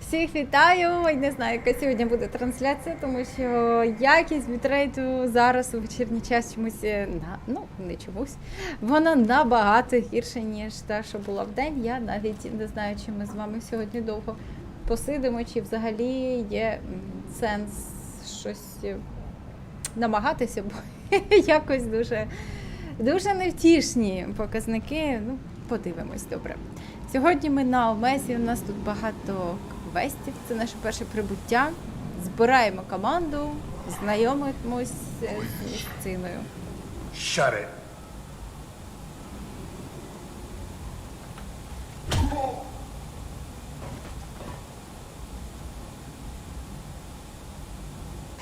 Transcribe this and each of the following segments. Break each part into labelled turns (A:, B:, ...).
A: Всіх вітаю! Не знаю, яка сьогодні буде трансляція, тому що якість бітрейту зараз у вечірній час чомусь, не чомусь, вона набагато гірша, ніж та, що була в день. Я навіть не знаю, чи ми з вами сьогодні довго посидимо, чи взагалі є сенс щось намагатися, бо якось дуже невтішні показники. Ну, подивимось, добре. Сьогодні ми на Омезі, у нас тут багато квестів, це наше перше прибуття. Збираємо команду, знайомимось з місциною.
B: Shut it.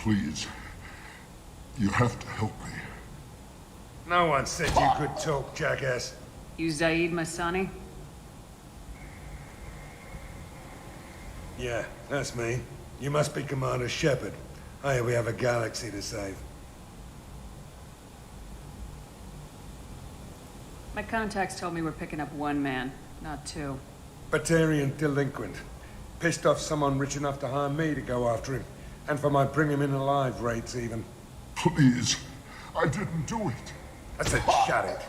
C: Please, you have to help me.
B: No one said you could talk, jackass.
D: You Zaid Masani?
B: Yeah, that's me. You must be Commander Shepard. Hey, we have a galaxy to save.
D: My contacts told me we're picking up one man, not two.
B: Batarian delinquent. Pissed off someone rich enough to hire me to go after him. And for my bring him in alive rates even.
C: Please, I didn't do it.
B: I said shut it.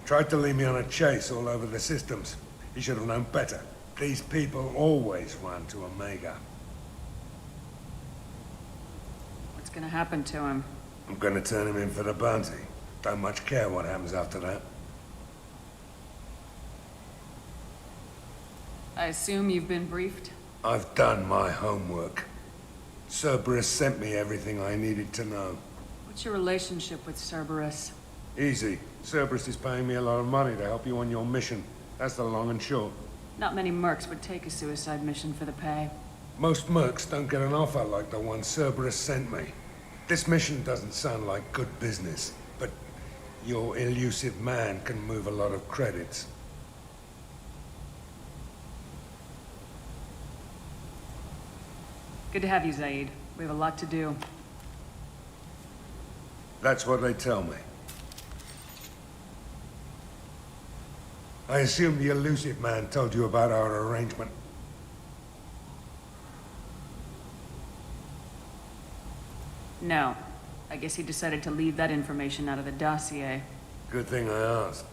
B: Tried to lead me on a chase all over the systems. He should have known better. These people always run to Omega.
D: What's gonna happen to him?
B: I'm gonna turn him in for the bounty. Don't much care what happens after that.
D: I assume you've been briefed?
B: I've done my homework. Cerberus sent me everything I needed to know.
D: What's your relationship with Cerberus?
B: Easy. Cerberus is paying me a lot of money to help you on your mission. That's the long and short.
D: Not many mercs would take a suicide mission for the pay.
B: Most mercs don't get an offer like the one Cerberus sent me. This mission doesn't sound like good business, but your elusive man can move a lot of credits.
D: Good to have you, Zaid. We have a lot to do.
B: That's what they tell me. I assume the elusive man told you about our arrangement.
D: No. I guess he decided to leave that information out of the dossier.
B: Good thing I asked.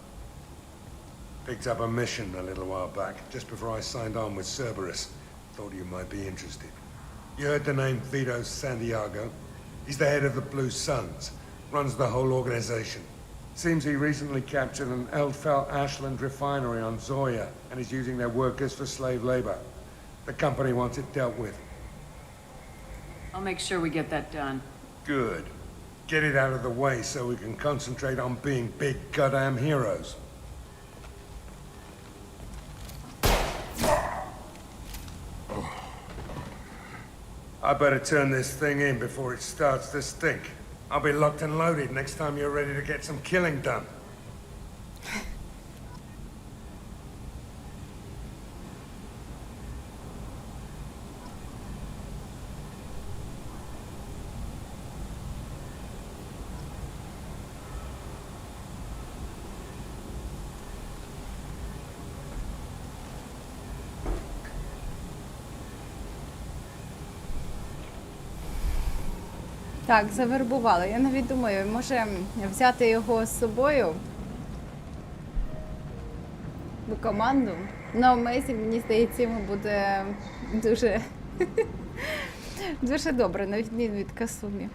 B: Picked up a mission a little while back, just before I signed on with Cerberus. Thought you might be interested. You heard the name Vito Santiago? He's the head of the Blue Suns. Runs the whole organization. Seems he recently captured an Eldfell Ashland refinery on Zoya and is using their workers for slave labor. The company wants it dealt with.
D: I'll make sure we get that done.
B: Good. Get it out of the way so we can concentrate on being big goddamn heroes. I better turn this thing in before it starts to stink. I'll be locked and loaded next time you're ready to get some killing done.
A: Так, завербували. Я навіть думаю, може взяти його з собою в команду. На Омезі, мені здається, йому буде дуже, дуже добре, на відміну від Касумі.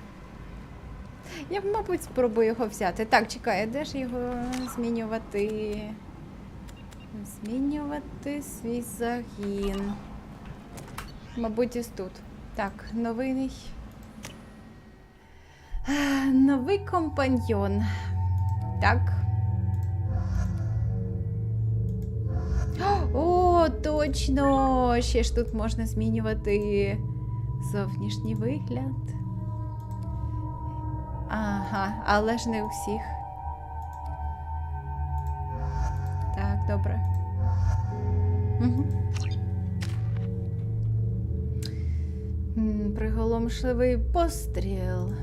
A: Я, мабуть, спробую його взяти. Так, чекай, де ж його змінювати? Змінювати свій загін. Мабуть, ось тут. Так, новий компаньйон. Так. О, точно! Ще ж тут можна змінювати зовнішній вигляд. Ага, але ж не у всіх. Так, добре. Угу. Приголомшливий постріл.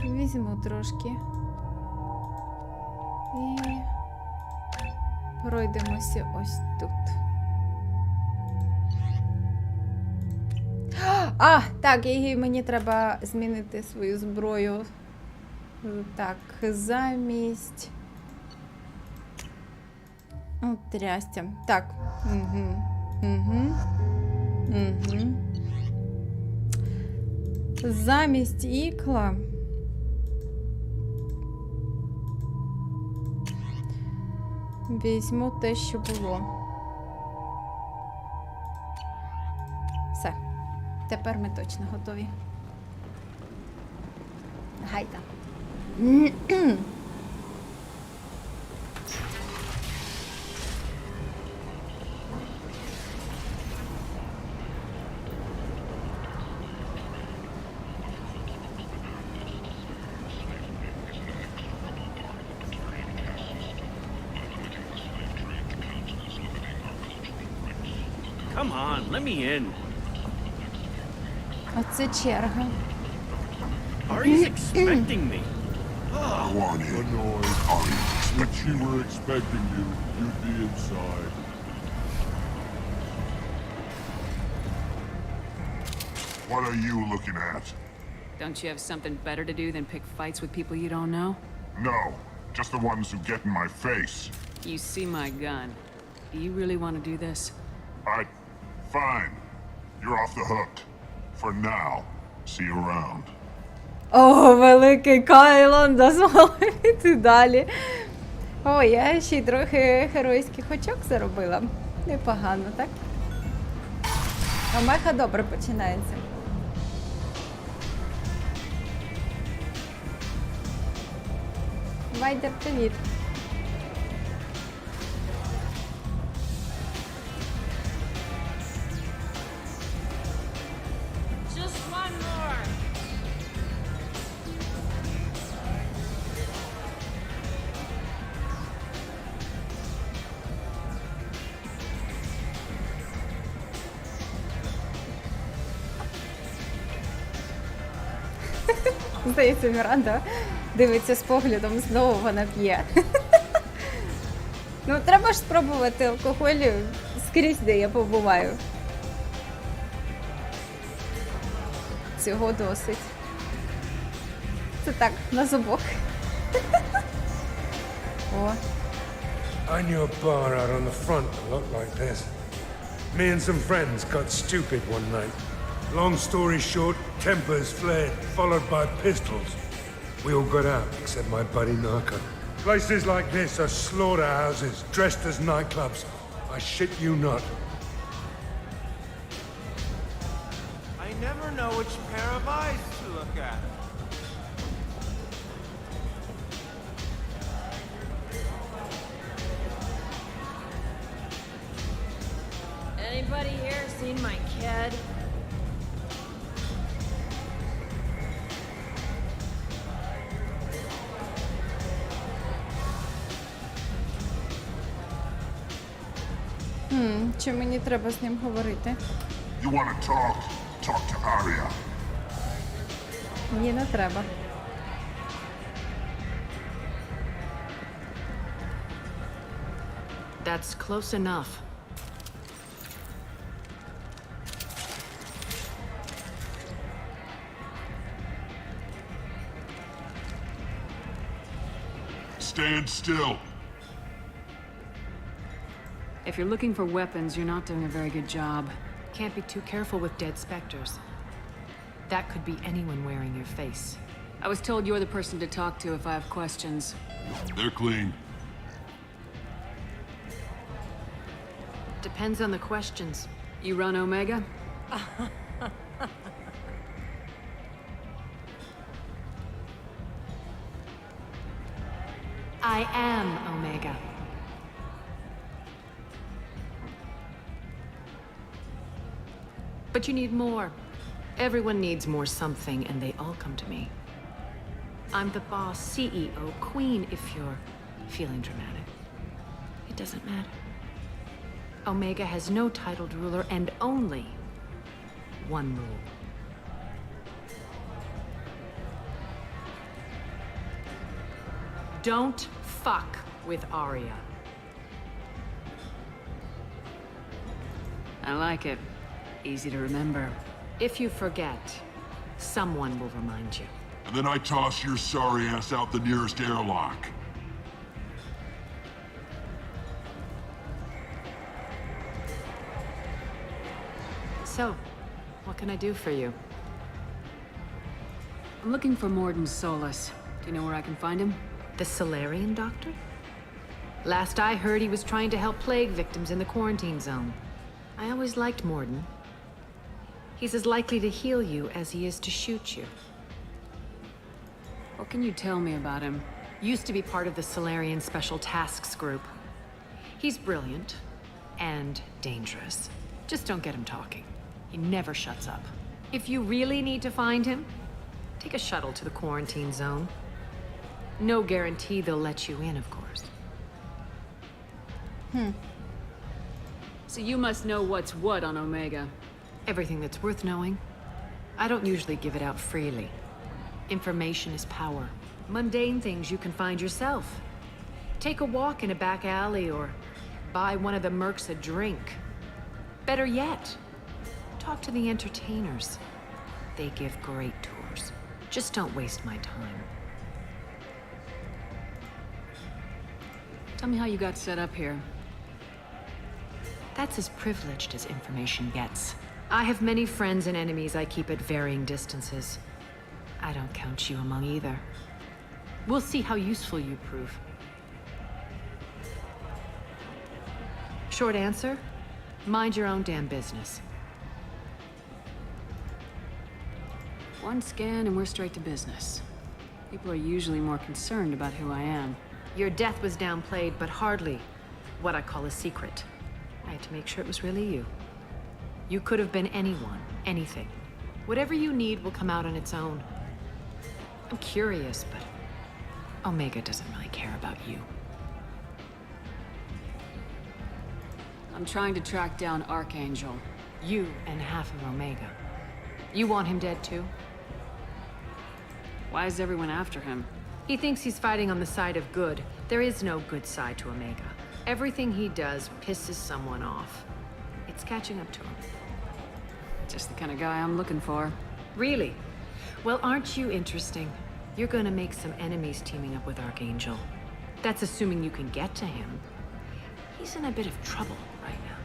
A: Візьму трошки. І пройдемося ось тут. А, так, і мені треба змінити свою зброю. Так, замість... О, трястя. Так. Угу. Угу. Угу. Замість ікла... Візьму те, що було. Все. Тепер ми точно готові. Гайда.
E: Come on, let me in.
A: Оце черга.
E: Ari's expecting me.
C: Go on in.
F: If she were expecting you, you'd be inside.
C: What are you looking at?
D: Don't you have something better to do than pick fights with people you don't know?
C: No, just the ones who get in my face.
D: You see my gun. Do you really want to do this?
C: Fine. You're off the hook. For now. See you around.
A: О, великий Кайлон дозволив іти далі. О, я ще й трохи геройських очок заробила. Непогано, так? Омега добре починається. Вайдер, привіт. Здається, Міранда дивиться з поглядом, знову вона п'є. Ну, треба ж спробувати алкоголь скрізь, де я побуваю. Цього досить. Це так, на зубок. О.
B: I knew a bar out on the front that looked like this. Me and some friends got stupid one night. Long story short, tempers flared, followed by pistols. We all got out, except my buddy Narco. Places like this are slaughterhouses, dressed as nightclubs. I shit you not.
G: I never know which pair of eyes to look at.
H: Anybody here seen my kid?
A: Чи мені треба з ним говорити?
C: You want to talk? Talk to Arya.
A: Ні, не треба.
I: That's close enough.
C: Stand still.
D: If you're looking for weapons, you're not doing a very good job.
I: Can't be too careful with dead specters. That could be anyone wearing your face.
D: I was told you're the person to talk to if I have questions.
F: They're clean.
I: Depends on the questions.
D: You run Omega?
I: I am Omega. But you need more. Everyone needs more something, and they all come to me. I'm the boss, CEO, queen, if you're feeling dramatic. It doesn't matter. Omega has no titled ruler and only one rule. Don't fuck with Arya.
D: I like it. Easy to remember.
I: If you forget, someone will remind you.
F: And then I toss your sorry ass out the nearest airlock.
I: So, what can I do for you?
D: I'm looking for Morden Solus. Do you know where I can find him?
I: The Solarian doctor? Last I heard, he was trying to help plague victims in the quarantine zone. I always liked Morden. He's as likely to heal you as he is to shoot you.
D: What can you tell me about him?
I: Used to be part of the Solarian Special Tasks Group. He's brilliant and dangerous. Just don't get him talking. He never shuts up. If you really need to find him, take a shuttle to the quarantine zone. No guarantee they'll let you in, of course.
D: So you must know what's what on Omega.
I: Everything that's worth knowing. I don't usually give it out freely. Information is power. Mundane things you can find yourself. Take a walk in a back alley or buy one of the mercs a drink. Better yet, talk to the entertainers. They give great tours. Just don't waste my time.
D: Tell me how you got set up here.
I: That's as privileged as information gets. I have many friends and enemies I keep at varying distances. I don't count you among either. We'll see how useful you prove. Short answer, mind your own damn business.
D: One scan and we're straight to business. People are usually more concerned about who I am.
I: Your death was downplayed, but hardly what I call a secret. I had to make sure it was really you. You could have been anyone, anything. Whatever you need will come out on its own. I'm curious, but Omega doesn't really care about you.
D: I'm trying to track down Archangel.
I: You and half of Omega. You want him dead too?
D: Why is everyone after him?
I: He thinks he's fighting on the side of good. There is no good side to Omega. Everything he does pisses someone off. It's catching up to him.
D: Just the kind of guy I'm looking for.
I: Really? Well, aren't you interesting? You're gonna make some enemies teaming up with Archangel. That's assuming you can get to him. He's in a bit of trouble right now.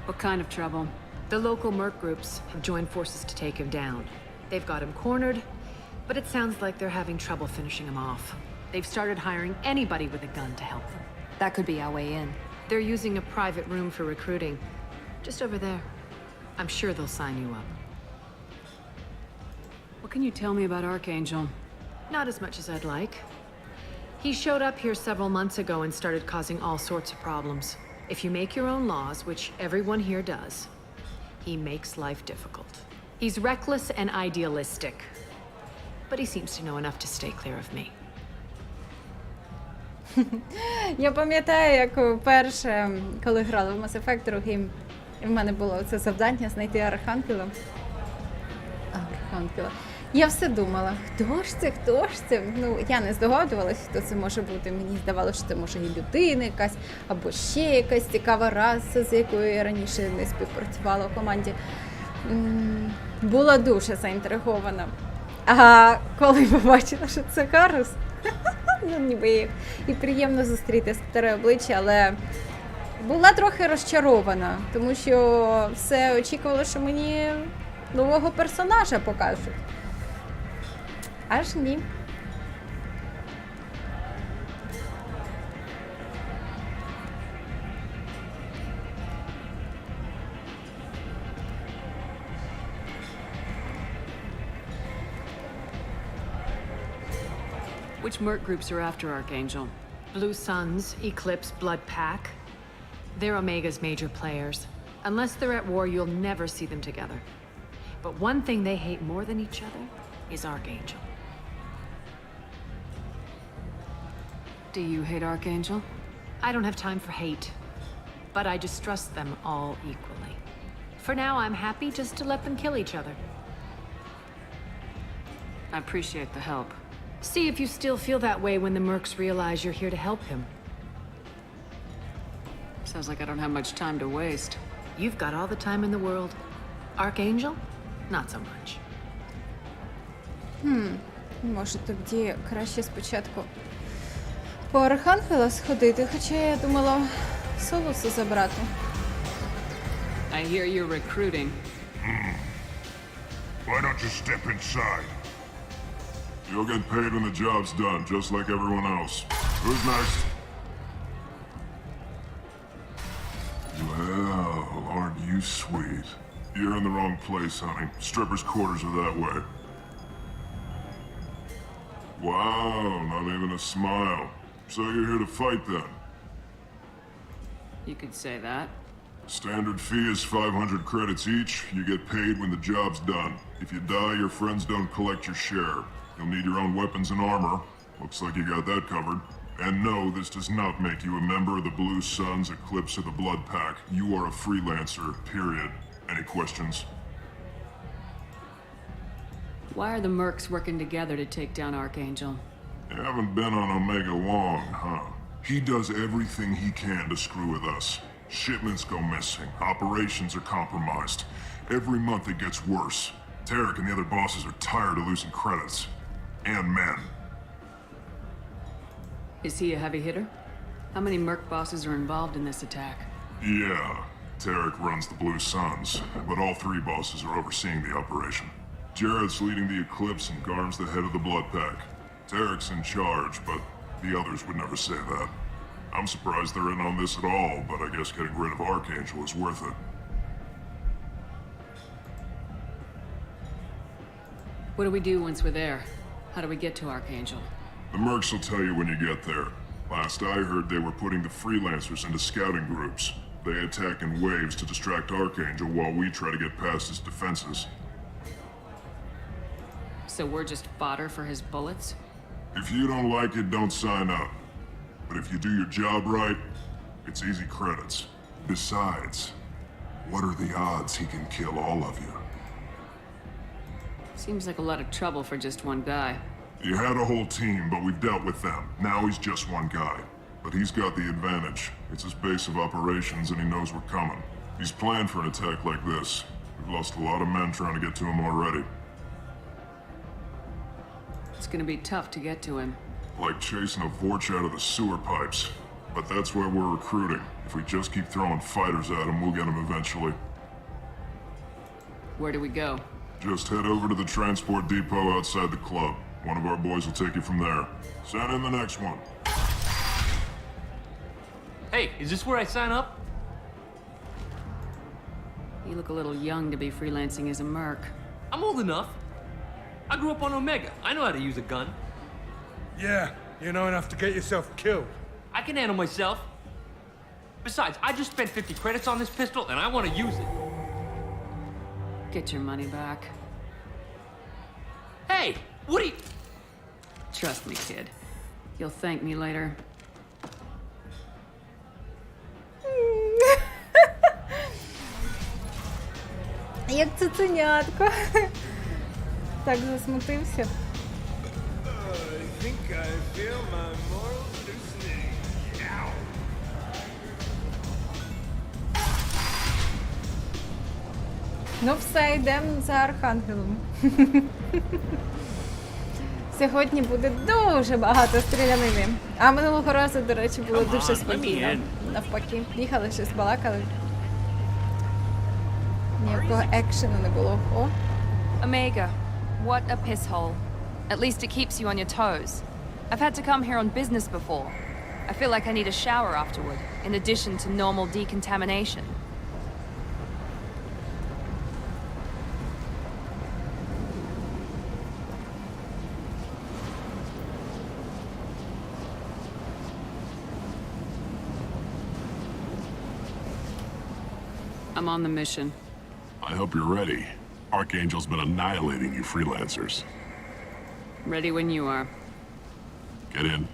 D: What kind of trouble?
I: The local merc groups have joined forces to take him down. They've got him cornered, but it sounds like they're having trouble finishing him off. They've started hiring anybody with a gun to help them.
H: That could be our way in.
I: They're using a private room for recruiting. Just over there. I'm sure they'll sign you up.
D: What can you tell me about Archangel?
I: Not as much as I'd like. He showed up here several months ago and started causing all sorts of problems. If you make your own laws, which everyone here does, he makes life difficult. He's reckless and idealistic. But he seems to know enough to stay clear of me.
A: Я пам'ятаю, як вперше, коли грала в Mass Effect 2, в мене було це завдання знайти Архангела. Я все думала, хто ж це, хто ж це? Ну, я не здогадувалася, хто це може бути. Мені здавалося, що це може і людина якась, або ще якась цікава раса, з якою я раніше не співпрацювала в команді. Була дуже заінтригована. А коли побачила, що це Карус, ну ніби і приємно зустріти старе обличчя, але була трохи розчарована, тому що все очікувала, що мені нового персонажа покажуть. Аж ні.
D: Which merc groups are after Archangel?
I: Blue Suns, Eclipse, Blood Pack. They're Omega's major players. Unless they're at war, you'll never see them together. But one thing they hate more than each other is Archangel.
D: Do you hate Archangel?
I: I don't have time for hate, but I distrust them all equally. For now, I'm happy just to let them kill each other.
D: I appreciate the help.
I: See if you still feel that way when the mercs realize you're here to help him.
D: Sounds like I don't have much time to waste.
I: You've got all the time in the world. Archangel? Not so much.
A: Може тоді краще спочатку по Архангела сходити, хоча я думала Солуса забрати.
D: I hear you're recruiting.
C: Why don't you step inside? You'll get paid when the job's done, just like everyone else. Who's next? Well, aren't you sweet? You're in the wrong place, honey. Strippers' quarters are that way. Wow, not even a smile. So you're here to fight then?
D: You could say that.
C: Standard fee is 500 credits each. You get paid when the job's done. If you die, your friends don't collect your share. You'll need your own weapons and armor. Looks like you got that covered. And no, this does not make you a member of the Blue Suns, Eclipse, or the Blood Pack. You are a freelancer, period. Any questions?
D: Why are the mercs working together to take down Archangel?
C: You haven't been on Omega long, huh? He does everything he can to screw with us. Shipments go missing. Operations are compromised. Every month it gets worse. Tarek and the other bosses are tired of losing credits. And men.
D: Is he a heavy hitter? How many merc bosses are involved in this attack?
C: Yeah, Tarek runs the Blue Suns, but all three bosses are overseeing the operation. Jared's leading the Eclipse and Garm's the head of the Blood Pack. Tarek's in charge, but the others would never say that. I'm surprised they're in on this at all, but I guess getting rid of Archangel is worth it.
D: What do we do once we're there? How do we get to Archangel?
C: The mercs will tell you when you get there. Last I heard, they were putting the freelancers into scouting groups. They attack in waves to distract Archangel while we try to get past his defenses.
D: So we're just fodder for his bullets?
C: If you don't like it, don't sign up. But if you do your job right, it's easy credits. Besides, what are the odds he can kill all of you?
D: Seems like a lot of trouble for just one guy.
C: You had a whole team, but we've dealt with them. Now he's just one guy. But he's got the advantage. It's his base of operations and he knows we're coming. He's planned for an attack like this. We've lost a lot of men trying to get to him already.
D: It's gonna be tough to get to him.
C: Like chasing a Vorch out of the sewer pipes. But that's why we're recruiting. If we just keep throwing fighters at him, we'll get him eventually.
D: Where do we go?
C: Just head over to the transport depot outside the club. One of our boys will take you from there. Send in the next one.
E: Hey, is this where I sign up?
D: You look a little young to be freelancing as a merc.
E: I'm old enough. I grew up on Omega. I know how to use a gun.
B: Yeah, you know enough to get yourself killed.
E: I can handle myself. Besides, I just spent 50 credits on this pistol and I want to use it.
D: Get your money back.
E: Hey, what are you...
D: Trust me, kid. You'll thank me later.
A: Як цуценятко. Так засмутився.
G: I think I feel my morals loosening. Ow.
A: Ну все, йдемо за Архангелом. Сьогодні буде дуже багато стрілянини. А минулого разу, до речі, було
E: Come
A: дуже
E: on, let me
A: спокійно.
E: in.
A: Навпаки, їхали, щось балакали. Ніякого екшену не було. О,
J: Omega, what a piss hole. At least it keeps you on your toes. I've had to come here on business before. I feel like I need a shower afterward, in addition to normal decontamination.
D: I'm on the mission.
C: I hope you're ready. Archangel's been annihilating you freelancers.
D: Ready when you are.
C: Get in.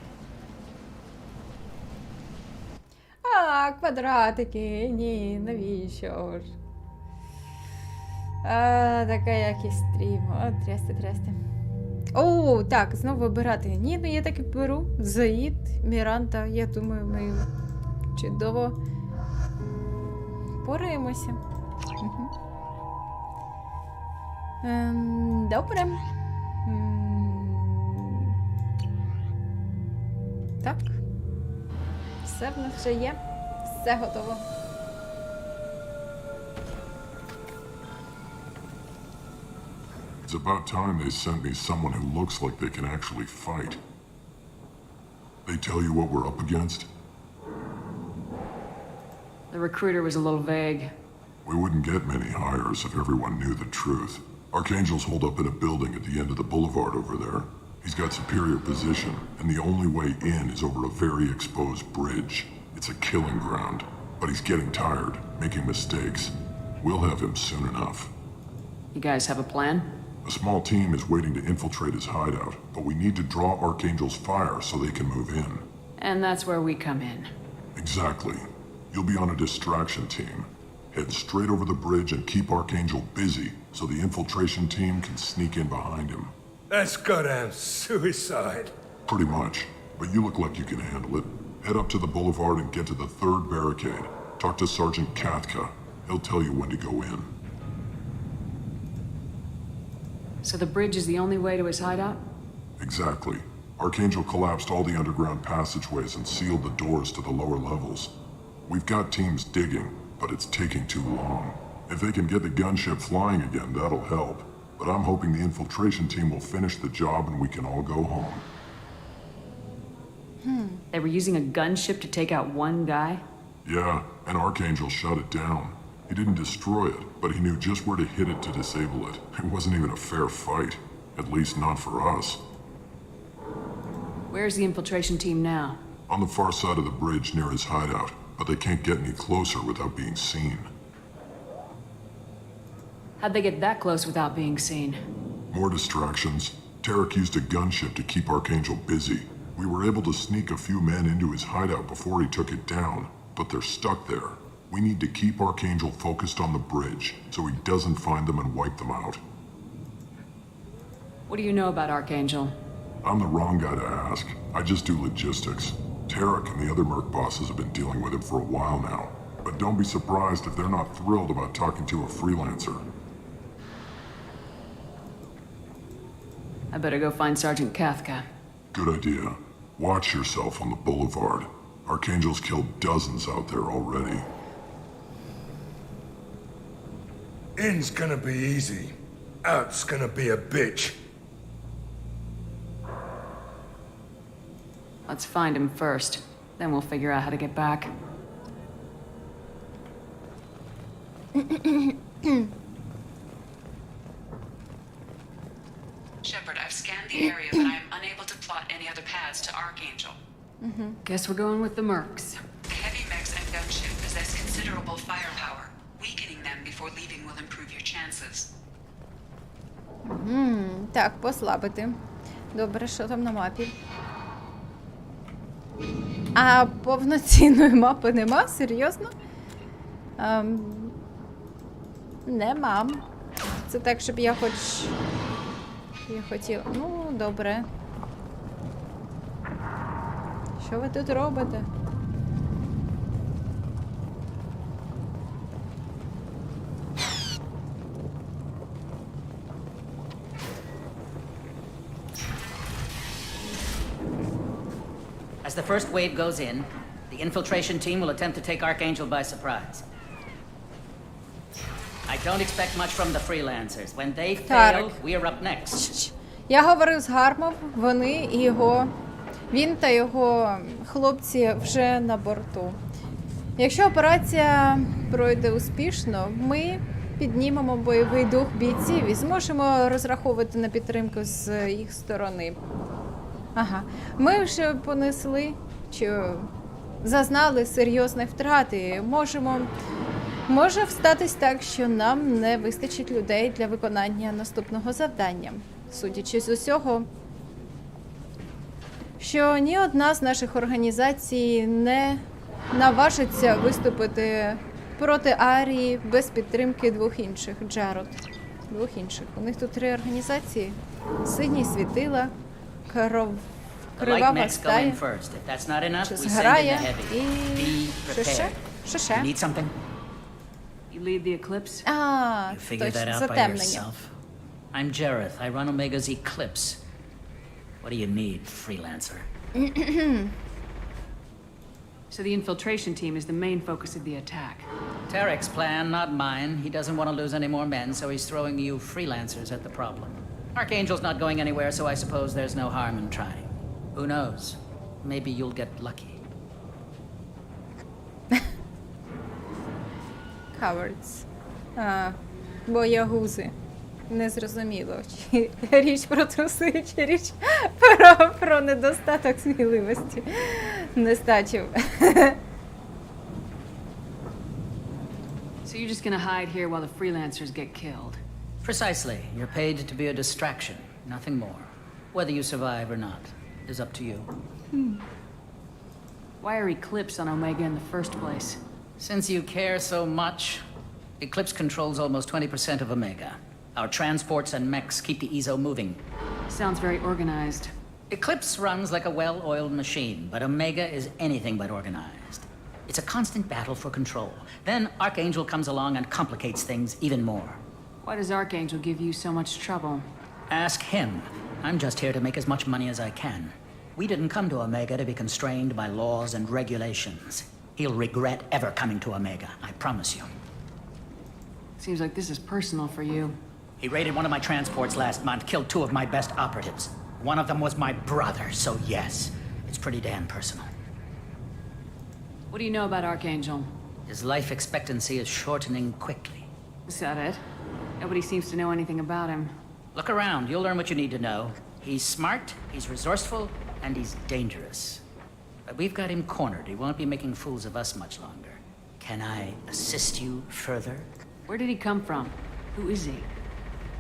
A: а, квадратики. Ні, навіщо ж? А, така якість стріму. О, трясти. О, так, знову вибирати. Ні, ну я так і беру. Заїд, Міранта. Я думаю, ми чудово пораємося. Угу. Добре. Так. Все в нас вже є. Все готово.
C: It's about time they sent me someone who looks like they can actually fight. They tell you what we're up against?
D: The recruiter was a little vague.
C: We wouldn't get many hires if everyone knew the truth. Archangel's holed up in a building at the end of the boulevard over there. He's got superior position, and the only way in is over a very exposed bridge. It's a killing ground, but he's getting tired, making mistakes. We'll have him soon enough.
D: You guys have a plan?
C: A small team is waiting to infiltrate his hideout, but we need to draw Archangel's fire so they can move in.
D: And that's where we come in.
C: Exactly. You'll be on a distraction team. Head straight over the bridge and keep Archangel busy so the infiltration team can sneak in behind him.
B: That's goddamn suicide.
C: Pretty much. But you look like you can handle it. Head up to the boulevard and get to the third barricade. Talk to Sergeant Katka. He'll tell you when to go in.
D: So the bridge is the only way to his hideout?
C: Exactly. Archangel collapsed all the underground passageways and sealed the doors to the lower levels. We've got teams digging, but it's taking too long. If they can get the gunship flying again, that'll help. But I'm hoping the infiltration team will finish the job and we can all go home.
D: They were using a gunship to take out one guy?
C: Yeah, and Archangel shut it down. He didn't destroy it, but he knew just where to hit it to disable it. It wasn't even a fair fight. At least not for us.
D: Where's the infiltration team now?
C: On the far side of the bridge near his hideout, but they can't get any closer without being seen.
D: How'd they get that close without being seen?
C: More distractions. Tarek used a gunship to keep Archangel busy. We were able to sneak a few men into his hideout before he took it down, but they're stuck there. We need to keep Archangel focused on the bridge, so he doesn't find them and wipe them out.
D: What do you know about Archangel?
C: I'm the wrong guy to ask. I just do logistics. Tarek and the other merc bosses have been dealing with him for a while now. But don't be surprised if they're not thrilled about talking to a freelancer.
D: I better go find Sergeant Katka.
C: Good idea. Watch yourself on the boulevard. Archangel's killed dozens out there already.
B: In's gonna be easy. Out's gonna be a bitch.
D: Let's find him first. Then we'll figure out how to get back.
I: Shepard, I've scanned the area, but I am unable to plot any other paths to Archangel.
D: Guess we're going with the mercs.
I: The heavy mechs and gunship possess considerable firepower. Weakening them before leaving will improve your chances.
A: Так, послабити. Добре, що там на мапі? А повноцінної мапи нема? Серйозно? Нема. Це так, щоб я хотіла. Ну, добре. Що ви тут робите?
K: As the first wave goes in, the infiltration team will attempt to take Archangel by surprise. I don't expect much from the freelancers. When they fail, we're up next.
A: Я говорив з Гармом, вони і він та його хлопці вже на борту. Якщо операція пройде успішно, ми піднімемо бойовий дух бійців і зможемо розраховувати на підтримку з їх сторони. Ага, ми вже понесли, чи зазнали серйозних втрат і може статись так, що нам не вистачить людей для виконання наступного завдання. Судячи з усього, що ні одна з наших організацій не наважиться виступити проти Арії без підтримки двох інших. Двох інших. У них тут 3 організації. Синій світила, кривава стая, чи зграя і... Що ще?
D: You lead the Eclipse?
A: Точно, затемнення.
K: I'm Jareth. I run Omega's Eclipse. What do you need, freelancer?
D: So the infiltration team is the main focus of the attack.
K: Tarek's plan, not mine. He doesn't want to lose any more men, so he's throwing you freelancers at the problem. Archangel's not going anywhere, so I suppose there's no harm in trying. Who knows? Maybe you'll get lucky.
A: Cowards. Боягузи. Незрозуміло, чи річ про труси, чи річ про недостаток сміливості. Нестачу.
D: So you're just gonna hide here while the freelancers get killed?
K: Precisely. You're paid to be a distraction, nothing more. Whether you survive or not is up to you.
D: Why are Eclipse on Omega in the first place?
K: Since you care so much, Eclipse controls almost 20% of Omega. Our transports and mechs keep the EZO moving.
D: Sounds very organized.
K: Eclipse runs like a well-oiled machine, but Omega is anything but organized. It's a constant battle for control. Then Archangel comes along and complicates things even more.
D: Why does Archangel give you so much trouble?
K: Ask him. I'm just here to make as much money as I can. We didn't come to Omega to be constrained by laws and regulations. He'll regret ever coming to Omega, I promise you.
D: Seems like this is personal for you.
K: He raided one of my transports last month, killed 2 of my best operatives. One of them was my brother, so yes, it's pretty damn personal.
D: What do you know about Archangel?
K: His life expectancy is shortening quickly.
D: Is that it? Nobody seems to know anything about him.
K: Look around, you'll learn what you need to know. He's smart, he's resourceful, and he's dangerous. But we've got him cornered. He won't be making fools of us much longer. Can I assist you further?
D: Where did he come from? Who is he?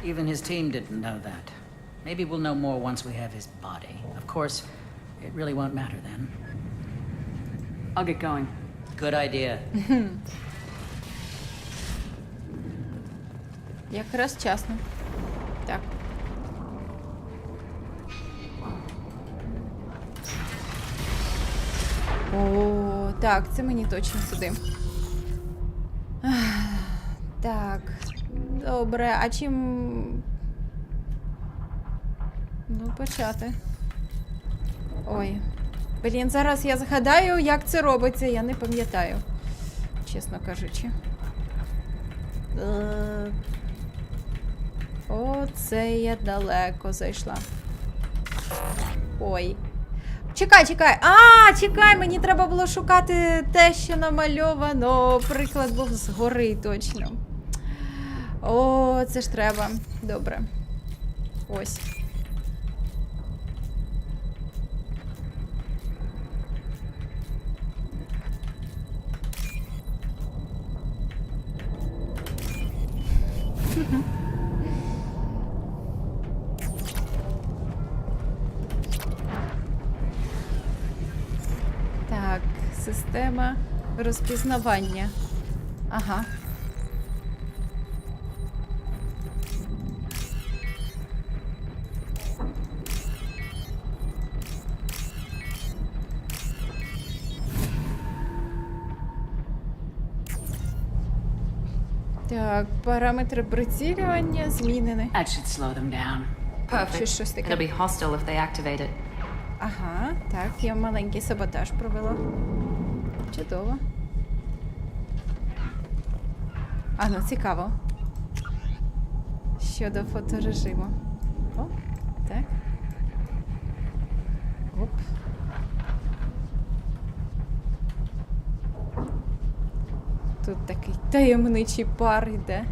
K: Even his team didn't know that. Maybe we'll know more once we have his body. Of course, it really won't matter then.
D: I'll get going.
K: Good idea.
A: Якраз вчасно. Так. О, так, це мені точно сюди. Так, добре, а чим... Ну, почати. Ой. Блін, зараз я згадаю, як це робиться, я не пам'ятаю, чесно кажучи. О, це я далеко зайшла. Ой. Чекай, чекай. А, чекай, мені треба було шукати те, що намальовано. Приклад був згори, точно. О, це ж треба. Добре. Ось. Так, система розпізнавання. Ага. Так, параметри прицілювання змінені.
D: That should slow them down.
A: Чи щось таке?
H: It'll be hostile if they activate it.
A: Ага, так, я маленький саботаж провела. Чудово. А, ну цікаво. Щодо фоторежиму. О, так. Оп. Тут такий таємничий пар йде.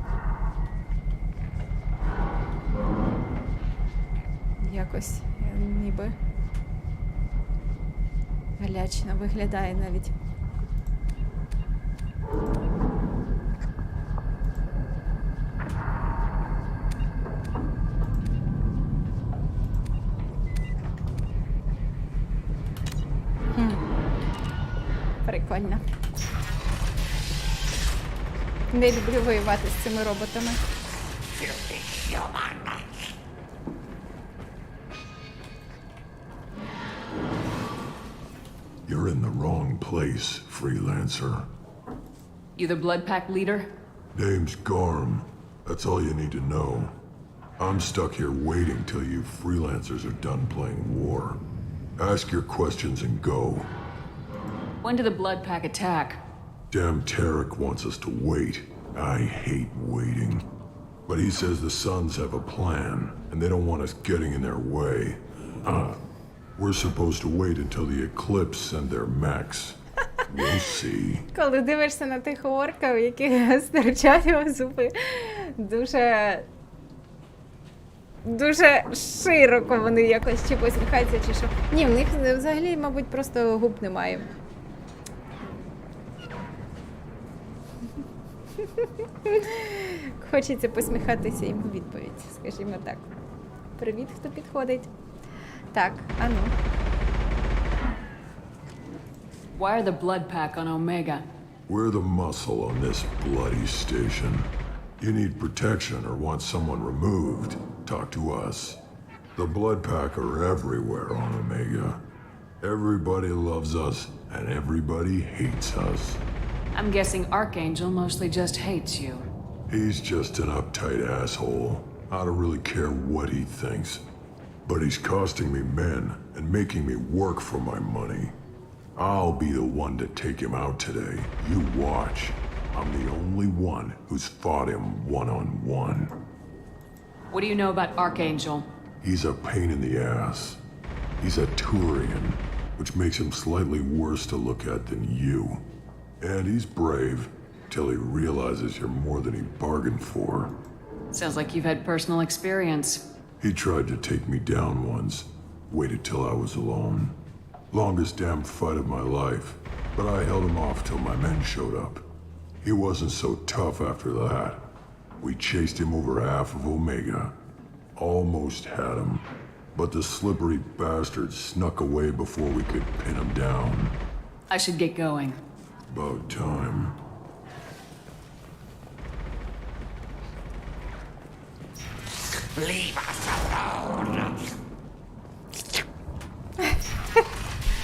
A: Якось ніби галячно виглядає навіть. Прикольно. Не люблю воювати з цими роботами.
F: You're in the wrong place, freelancer.
D: You the Blood Pack leader?
F: Name's Garm. That's all you need to know.
C: I'm stuck here waiting till you freelancers are done playing war. Ask your questions and go.
D: When did the Blood Pack attack?
C: Damn Tarek wants us to wait. I hate waiting. But he says the Suns have a plan, and they don't want us getting in their way. We're supposed to wait until the eclipse and their mechs. We'll see.
A: Коли дивишся на тих орків, які стирчать його зуби, дуже широко вони якось чи посміхаються, чи що. Ні, в них взагалі, мабуть, просто губ немає. Хочеться посміхатися їм у відповідь, скажімо так. Привіт, хто підходить. Так, а ну.
D: Why are the Blood Pack on Omega?
C: We're the muscle on this bloody station. You need protection or want someone removed, talk to us. The Blood Pack are everywhere on Omega. Everybody loves us, and everybody hates us.
D: I'm guessing Archangel mostly just hates you.
C: He's just an uptight asshole. I don't really care what he thinks. But he's costing me men and making me work for my money. I'll be the one to take him out today. You watch. I'm the only one who's fought him one-on-one.
D: What do you know about Archangel?
C: He's a pain in the ass. He's a Turian, which makes him slightly worse to look at than you. And he's brave, till he realizes you're more than he bargained for.
D: Sounds like you've had personal experience.
C: He tried to take me down once. Waited till I was alone. Longest damn fight of my life. But I held him off till my men showed up. He wasn't so tough after that. We chased him over half of Omega. Almost had him. But the slippery bastard snuck away before we could pin him down.
D: I should get going.
C: About time.
G: Leave us alone!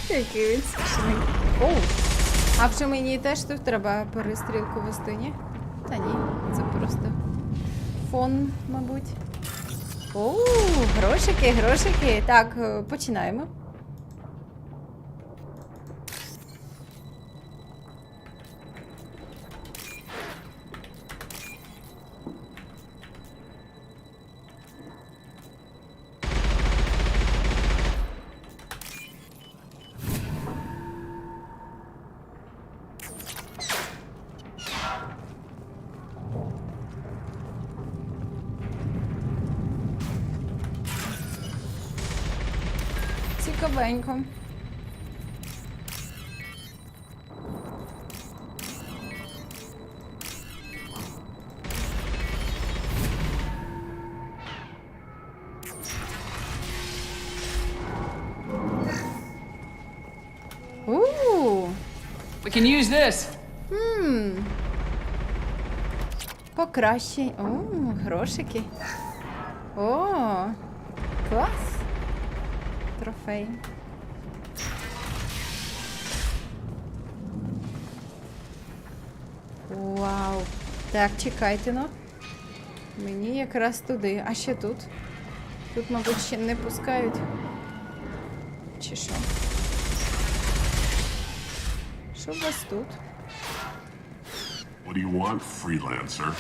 A: Який він смішний. Оу! А в мені теж тут треба перестрілку вести, ні? Та ні, це просто фон, мабуть. Оу, грошики, грошики. Так, починаємо. Цікавенько.
D: We can use this.
A: Покращай. О, грошики. О, клас. Трофей. Вау. Так, чекайте, ну. Мені якраз туди. А ще тут? Тут, мабуть, ще не пускають. Чи що? Що у вас тут?
C: What do you want, freelancer?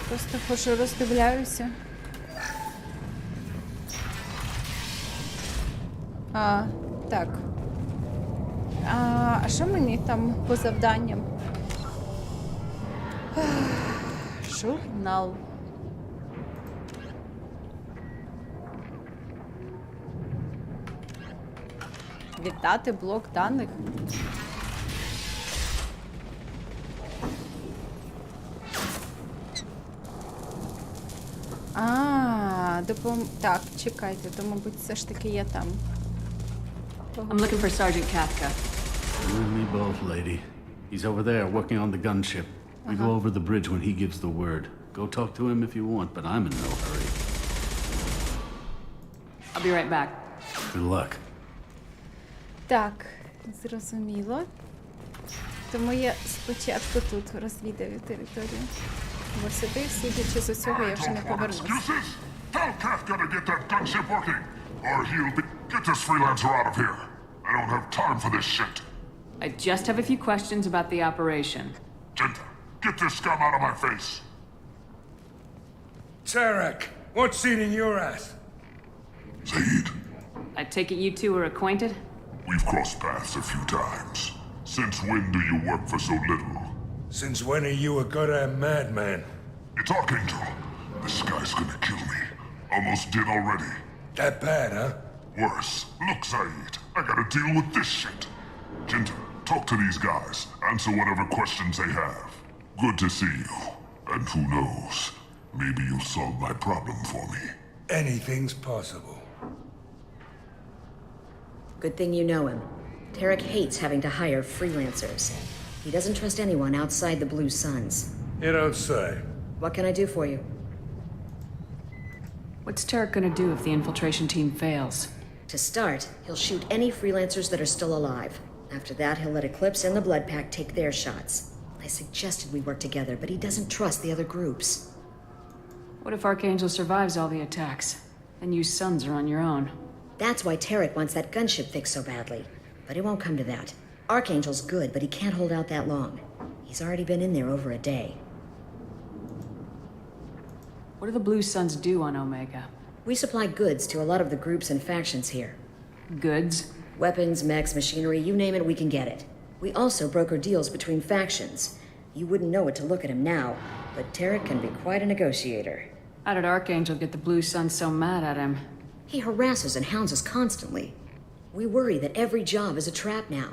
A: Просто хочу роздивляюся. Так. А що мені там по завданням? Журнал. Вітати блок даних. Так, чекайте, то, мабуть, все ж таки є там.
D: I'm looking for Sergeant Kafka.
L: You and me both, lady. He's over there working on the gunship. We go over the bridge when he gives the word. Go talk to him if you want, but I'm in no hurry.
D: I'll be right back.
L: Good luck.
A: Так, зрозуміло. Тому я спочатку тут розвідаю територію. Бо сюди, судячи з усього, я вже не повернусь.
C: Excuses? Tell Kafka to get that gunship working, or he'll be... Get this freelancer out of here. I don't have time for this shit.
D: I just have a few questions about the operation.
C: Stanьте, get this scum out of my face.
B: Tarek, what's eating your ass?
C: Zaid,
D: I take it you two are acquainted?
C: we've crossed paths a few times. Since when do you work for so little?
B: Since when are you a goddamn madman?
C: It's Archangel. This guy's gonna kill me. Almost did already.
B: That bad, huh?
C: Worse. Look, Zaid, I gotta deal with this shit. Jinta, talk to these guys. Answer whatever questions they have. Good to see you. And who knows, maybe you'll solve my problem for me.
B: Anything's possible.
M: Good thing you know him. Tarek hates having to hire freelancers. He doesn't trust anyone outside the Blue Suns.
B: You don't say.
M: What can I do for you?
D: What's Tarek gonna do if the infiltration team fails?
M: To start, he'll shoot any freelancers that are still alive. After that, he'll let Eclipse and the Blood Pack take their shots. I suggested we work together, but he doesn't trust the other groups.
D: What if Archangel survives all the attacks? Then you sons are on your own.
M: That's why Tarek wants that gunship fixed so badly. But it won't come to that. Archangel's good, but he can't hold out that long. He's already been in there over a day.
D: What do the Blue Suns do on Omega?
M: We supply goods to a lot of the groups and factions here.
D: Goods?
M: Weapons, mechs, machinery, you name it, we can get it. We also broker deals between factions. You wouldn't know it to look at him now, but Tarek can be quite a negotiator.
D: How did Archangel get the Blue Suns so mad at him?
M: He harasses and hounds us constantly. We worry that every job is a trap now.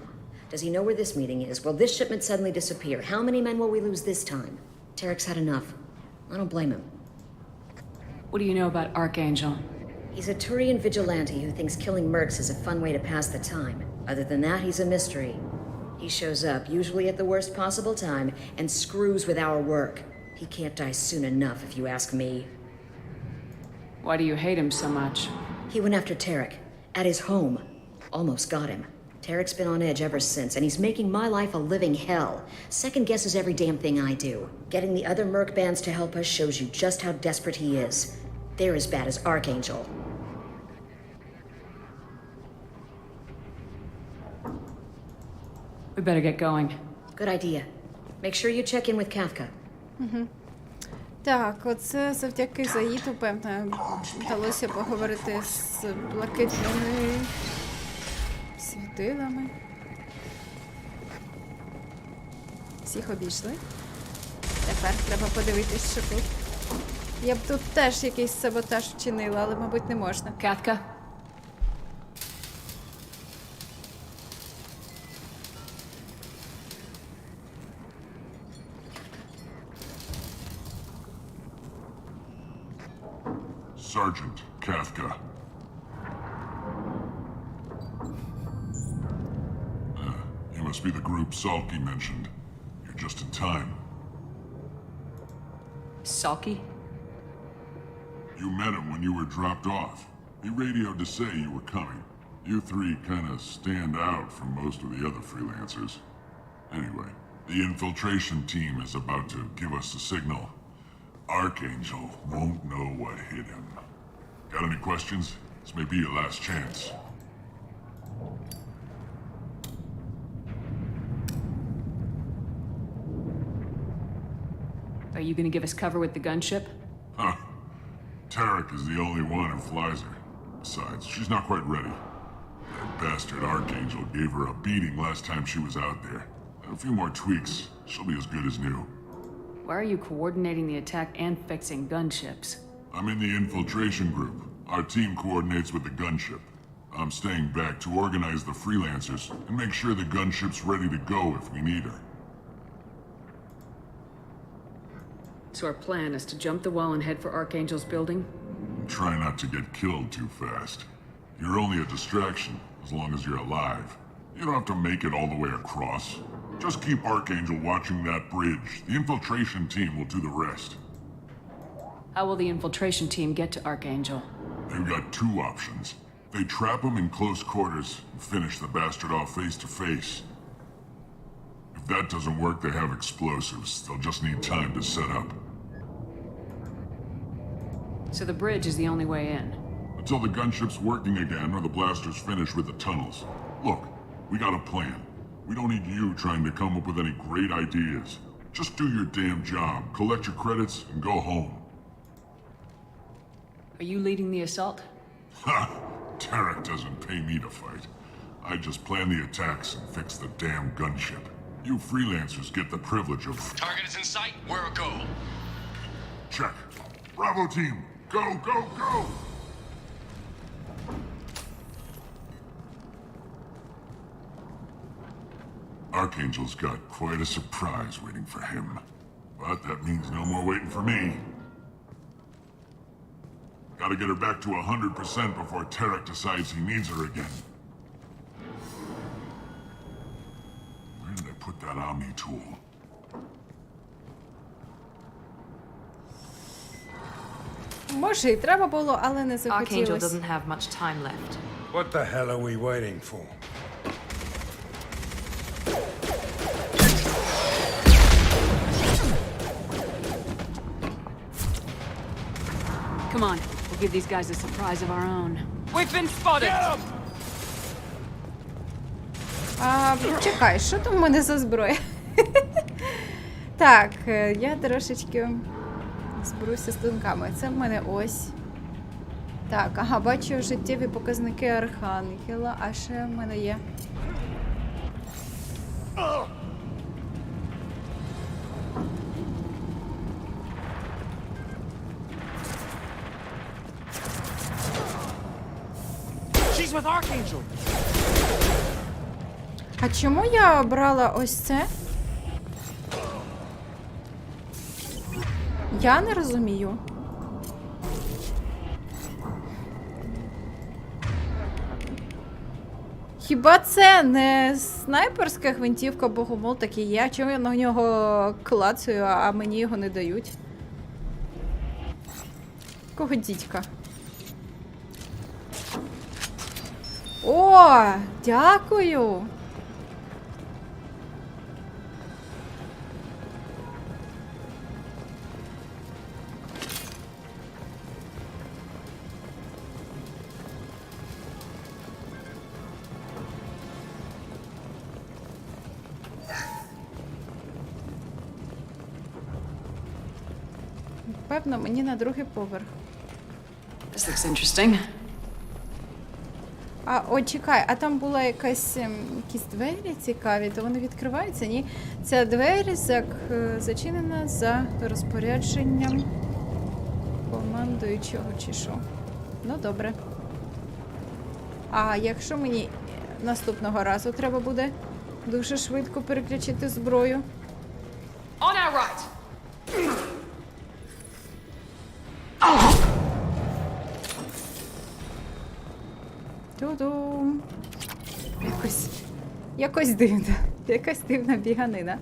M: Does he know where this meeting is? Will this shipment suddenly disappear? How many men will we lose this time? Tarek's had enough. I don't blame him.
D: What do you know about Archangel?
M: He's a Turian vigilante who thinks killing mercs is a fun way to pass the time. Other than that, he's a mystery. He shows up, usually at the worst possible time, and screws with our work. He can't die soon enough, if you ask me.
D: Why do you hate him so much?
M: He went after Tarek. At his home. Almost got him. Tarek's been on edge ever since, and he's making my life a living hell. Second guesses every damn thing I do. Getting the other merc bands to help us shows you just how desperate he is. They're as bad as Archangel.
D: We better get going.
M: Good idea. Make sure you check in with Kafka.
A: Так, оце завдяки Заїду, певно, вдалося поговорити з блакитними світилами. Всіх обійшли. Тепер треба подивитись, що тут. Я б тут теж якийсь саботаж вчинила, але, мабуть, не можна.
D: Kathka?
C: Sergeant Kafka. You must be the group Salky mentioned. You're just in time.
D: Salky?
C: You met him when you were dropped off. He radioed to say you were coming. You three kind of stand out from most of the other freelancers. Anyway, the infiltration team is about to give us a signal. Archangel won't know what hit him. Got any questions? This may be your last chance.
D: Are you gonna give us cover with the gunship?
C: Huh. Tarek is the only one who flies her. Besides, she's not quite ready. That bastard Archangel gave her a beating last time she was out there. A few more tweaks, she'll be as good as new.
D: Why are you coordinating the attack and fixing gunships?
C: I'm in the infiltration group. Our team coordinates with the gunship. I'm staying back to organize the freelancers and make sure the gunship's ready to go if we need her.
D: So our plan is to jump the wall and head for Archangel's building?
C: Try not to get killed too fast. You're only a distraction, as long as you're alive. You don't have to make it all the way across. Just keep Archangel watching that bridge. The infiltration team will do the rest.
D: How will the infiltration team get to Archangel?
C: They've got two options. They trap him in close quarters and finish the bastard off face to face. If that doesn't work, they have explosives. They'll just need time to set up.
D: So the bridge is the only way in.
C: Until the gunship's working again or the blasters finish with the tunnels. Look, we got a plan. We don't need you trying to come up with any great ideas. Just do your damn job, collect your credits, and go home.
D: Are you leading the assault?
C: Ha! Tarek doesn't pay me to fight. I just plan the attacks and fix the damn gunship. You freelancers get the privilege of...
E: Target is in sight. Where a go?
C: Check. Bravo team, go, go, go! Archangel's got quite a surprise waiting for him. But that means no more waiting for me. Gotta get her back to 100% before Tarek decides he needs her again. Where did I put that Omni tool?
A: Може, і треба було, але не
J: Archangel
A: захотілося.
J: doesn't have much time left.
B: What the hell are we waiting for?
D: Come on, we'll give these guys a surprise of our own.
J: We've been spotted!
A: Чекай, що там в мене за зброя? Так, я трошечки зберуся з думками. Це в мене ось. Так, ага, бачу життєві показники Архангела, а ще в мене є.
G: She's with Archangel.
A: А чому я обрала ось це? Я не розумію. Хіба це не снайперська гвинтівка Богомол такий є? Чому я на нього клацаю, а мені його не дають? Кого дідька? О, дякую! Певно, мені на другий поверх.
D: This looks interesting.
A: А, о, чекай, а там була якась, якісь двері цікаві, то вони відкриваються? Ні. Ця двері зачинена за розпорядженням командуючого чи що. Ну, добре. А якщо мені наступного разу треба буде дуже швидко переключити зброю?
J: On our right!
A: Ту-дум. Якось дивно. Якась дивна біганина.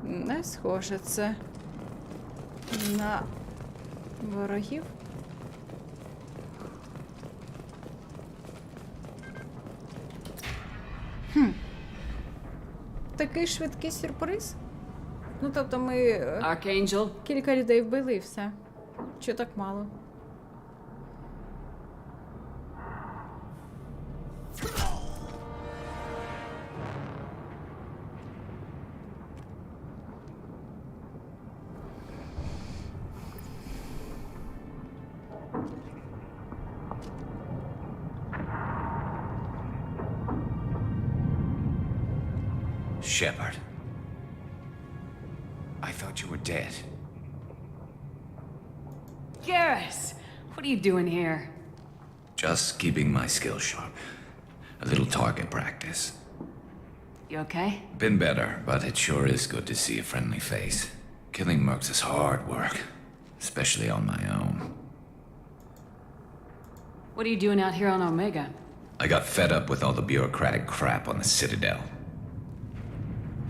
A: Не схоже це на ворогів. Такий швидкий сюрприз? Ну, тобто ми
D: Archangel.
A: кілька людей вбили і все. Чого так мало?
N: Shepard. I thought you were dead.
D: Garrus! What are you doing here?
N: Just keeping my skill sharp. A little target practice.
D: You okay?
N: Been better, but it sure is good to see a friendly face. Killing mercs is hard work, especially on my own.
D: What are you doing out here on Omega?
N: I got fed up with all the bureaucratic crap on the Citadel.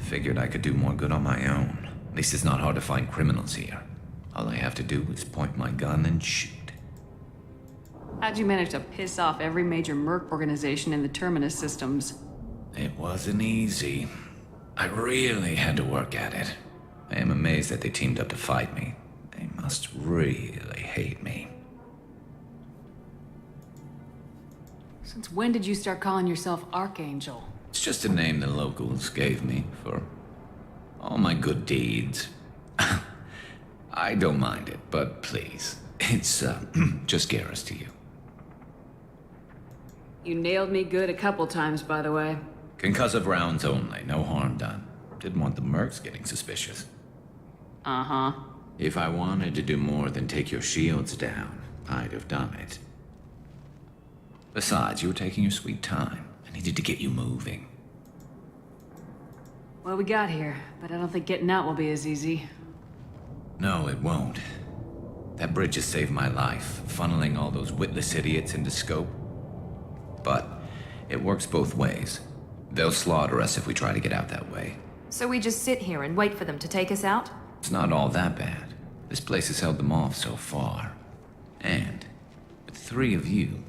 N: Figured I could do more good on my own. At least it's not hard to find criminals here. All I have to do is point my gun and shoot.
D: How'd you manage to piss off every major merc organization in the Terminus systems?
N: It wasn't easy. I really had to work at it. I am amazed that they teamed up to fight me. They must really hate me.
D: Since when did you start calling yourself Archangel?
N: It's just a name the locals gave me for all my good deeds. I don't mind it, but please, it's just Garrus to you.
D: You nailed me good a couple times, by the way.
N: Concussive rounds only, no harm done. Didn't want the mercs getting suspicious.
D: Uh-huh.
N: If I wanted to do more than take your shields down, I'd have done it. Besides, you were taking your sweet time. I needed to get you moving.
D: Well, we got here, but I don't think getting out will be as easy.
N: No, it won't. That bridge has saved my life, funneling all those witless idiots into scope. But it works both ways. They'll slaughter us if we try to get out that way.
J: So we just sit here and wait for them to take us out?
N: It's not all that bad. This place has held them off so far. And with 3 of you,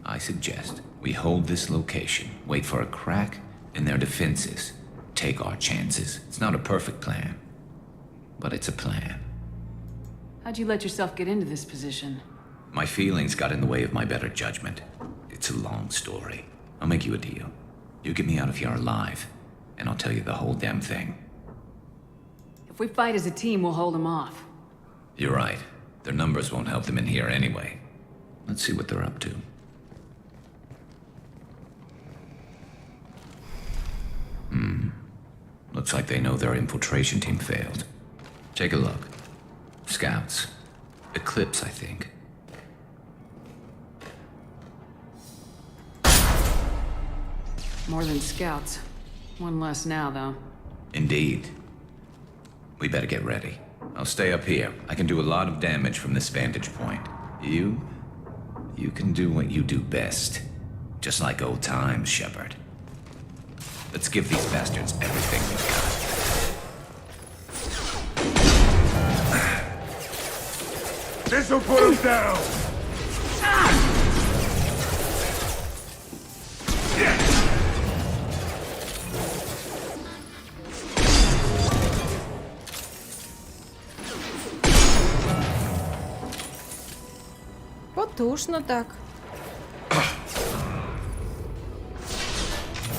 N: I suggest we hold this location, wait for a crack in their defenses, take our chances. It's not a perfect plan, but it's a plan.
D: How'd you let yourself get into this position?
N: My feelings got in the way of my better judgment. It's a long story. I'll make you a deal. You get me out of here alive, and I'll tell you the whole damn thing.
D: If we fight as a team, we'll hold them off.
N: You're right. Their numbers won't help them in here anyway. Let's see what they're up to. Looks like they know their infiltration team failed. Take a look. Scouts. Eclipse, I think.
D: More than scouts. One less now, though.
N: Indeed. We better get ready. I'll stay up here. I can do a lot of damage from this vantage point. You can do what you do best. Just like old times, Shepard. Let's give these bastards everything we've got.
B: This'll put them down!
A: Потужно так.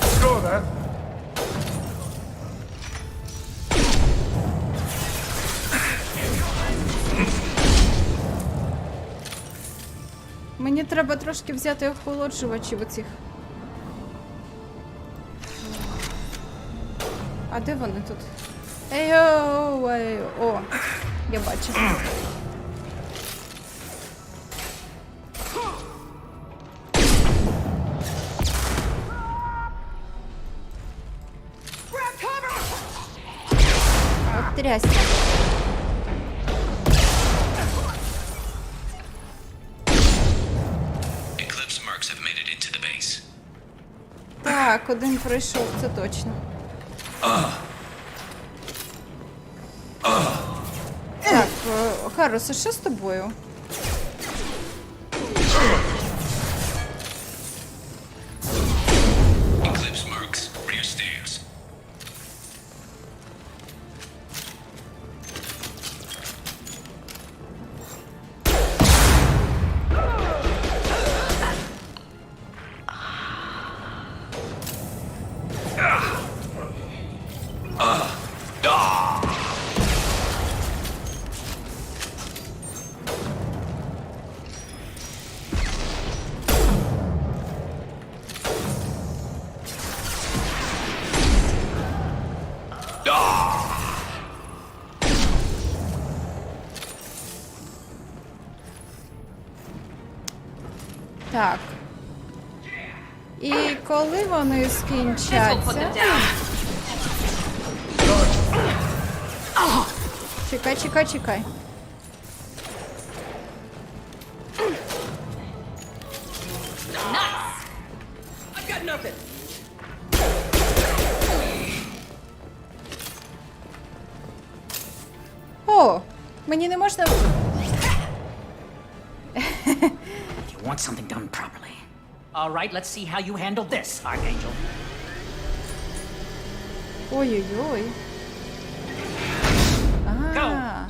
B: Saw that.
A: Мені треба трошки взяти охолоджувачів оцих. А де вони тут? Ей-о, о, я бачу. От трясся. Так, один пройшов, це точно. Так, Харус, а що з тобою? Так. І коли вони скінчаться... Чекай, чекай, чекай. О, мені не можна...
K: want something done properly. All right, let's see how you handle this, Archangel.
A: Ой-ой-ой. А.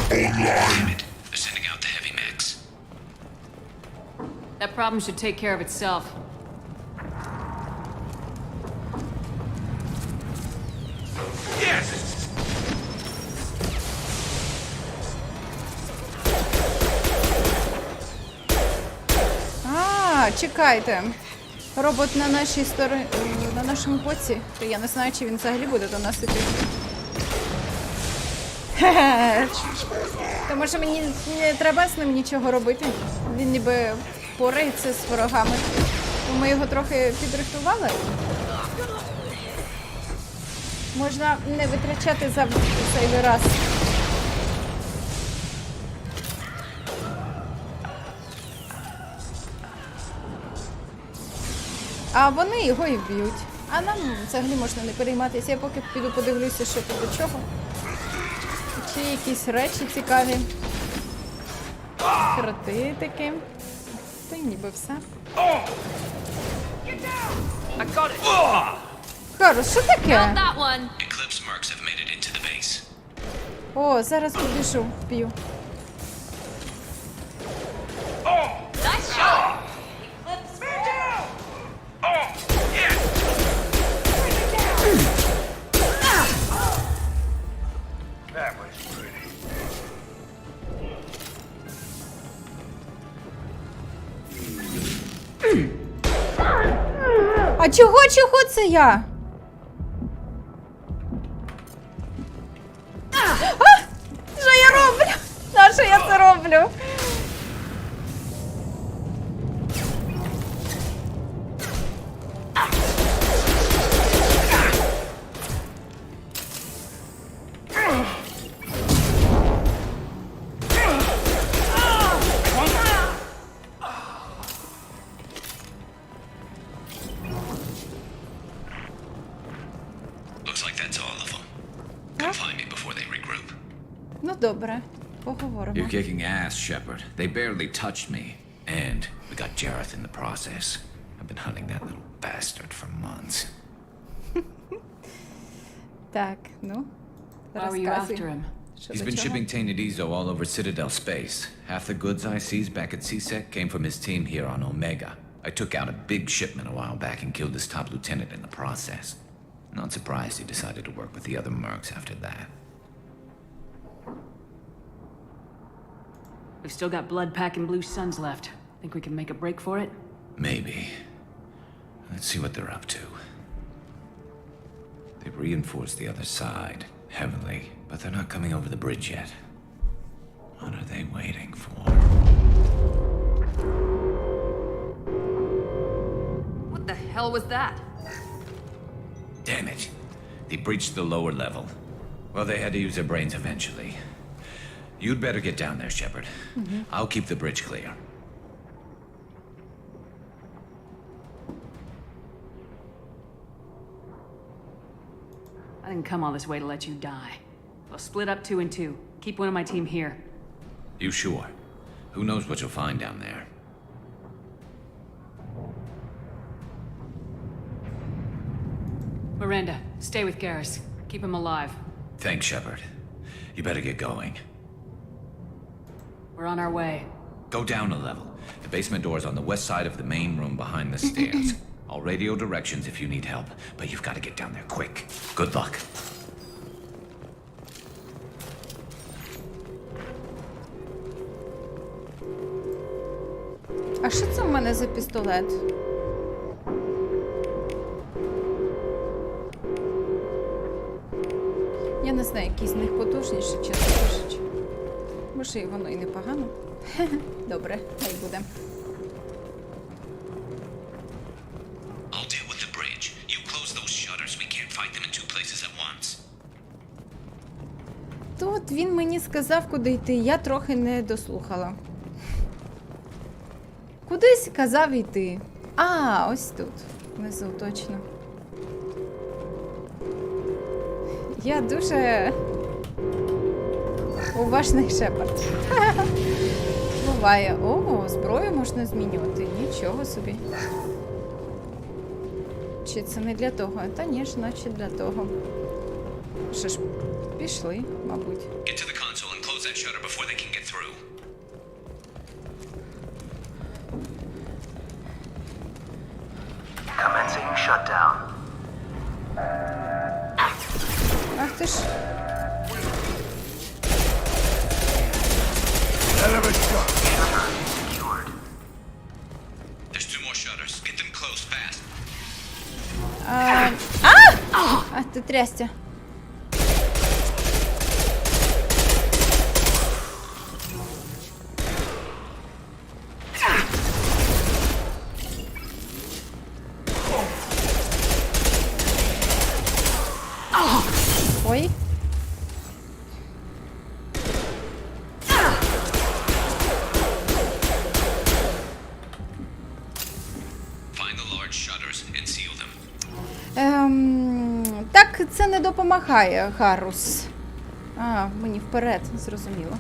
N: Damn it. They're sending out the heavy mechs.
D: That problem should take care of itself.
A: Чекайте. Робот на нашій стороні, на нашому боці. То я не знаю, чи він взагалі буде до нас іти. То може мені не треба з ним нічого робити? Він ніби порається з ворогами. Ми його трохи підрихтували. Можна не витрачати зайвий раз. А вони його і вб'ють. А нам взагалі можна не перейматися. Я поки піду подивлюся, що тут до чого. Чи якісь речі цікаві. Кроти такі. Та й ніби все. Карл, що таке? О, зараз побіжу, вб'ю. А чого це я? Що я роблю? Нащо я це роблю? Ну добре, поговоримо.
N: You're kicking ass, Shepard. They barely touched me. And we got Jareth in the process. I've been hunting that little bastard for months.
A: Так, ну,
D: Why were you after him?
N: He's been shipping tainted Ezo all over Citadel space. Half the goods I seized back at CSEC came from his team here on Omega. I took out a big shipment a while back and killed his top lieutenant in the process. Not surprised he decided to work with the other mercs after that.
D: We've still got blood packing blue suns left. Think we can make a break for it?
N: Maybe. Let's see what they're up to. They've reinforced the other side, heavily, but they're not coming over the bridge yet. What are they waiting for?
J: What the hell was that?
N: Damn it. They breached the lower level. Well, they had to use their brains eventually. You'd better get down there, Shepard. I'll keep the bridge clear.
D: I didn't come all this way to let you die. We'll split up 2 and 2. Keep one of my team here.
N: You sure? Who knows what you'll find down there?
D: Miranda, stay with Garrus. Keep him alive.
N: Thanks, Shepard. You better get going.
D: We're on our way.
N: Go down a level. The basement door is on the west side of the main room behind the stairs. I'll radio directions if you need help, but you've got to get down there quick. Good luck.
A: А що це в мене за пістолет? Я не знаю, який з них потужніший, чесно кажучи. Може, і воно і непогано. Добре, хай буде.
N: I'll deal with the bridge. You close those shutters. We can't fight them in 2 places at once.
A: Тут він мені сказав, куди йти. Я трохи не дослухала. Кудись казав йти. А, ось тут. Внизу, точно. Я дуже Уважний Шепард. Буває. О, зброю можна змінювати. Нічого собі. Чи це не для того? Та ні ж, наче для того. Що ж, пішли, мабуть.
N: Get to the console and close that shutter before they can get through.
O: Commencing shutdown.
A: Ах ти ж.
N: There's 2 more shutters. Get them closed fast.
A: А, ти трястя. Ой.
N: Find the large shutters and seal them.
A: Так, це не допомагає, Гарус. А, мені вперед, зрозуміло.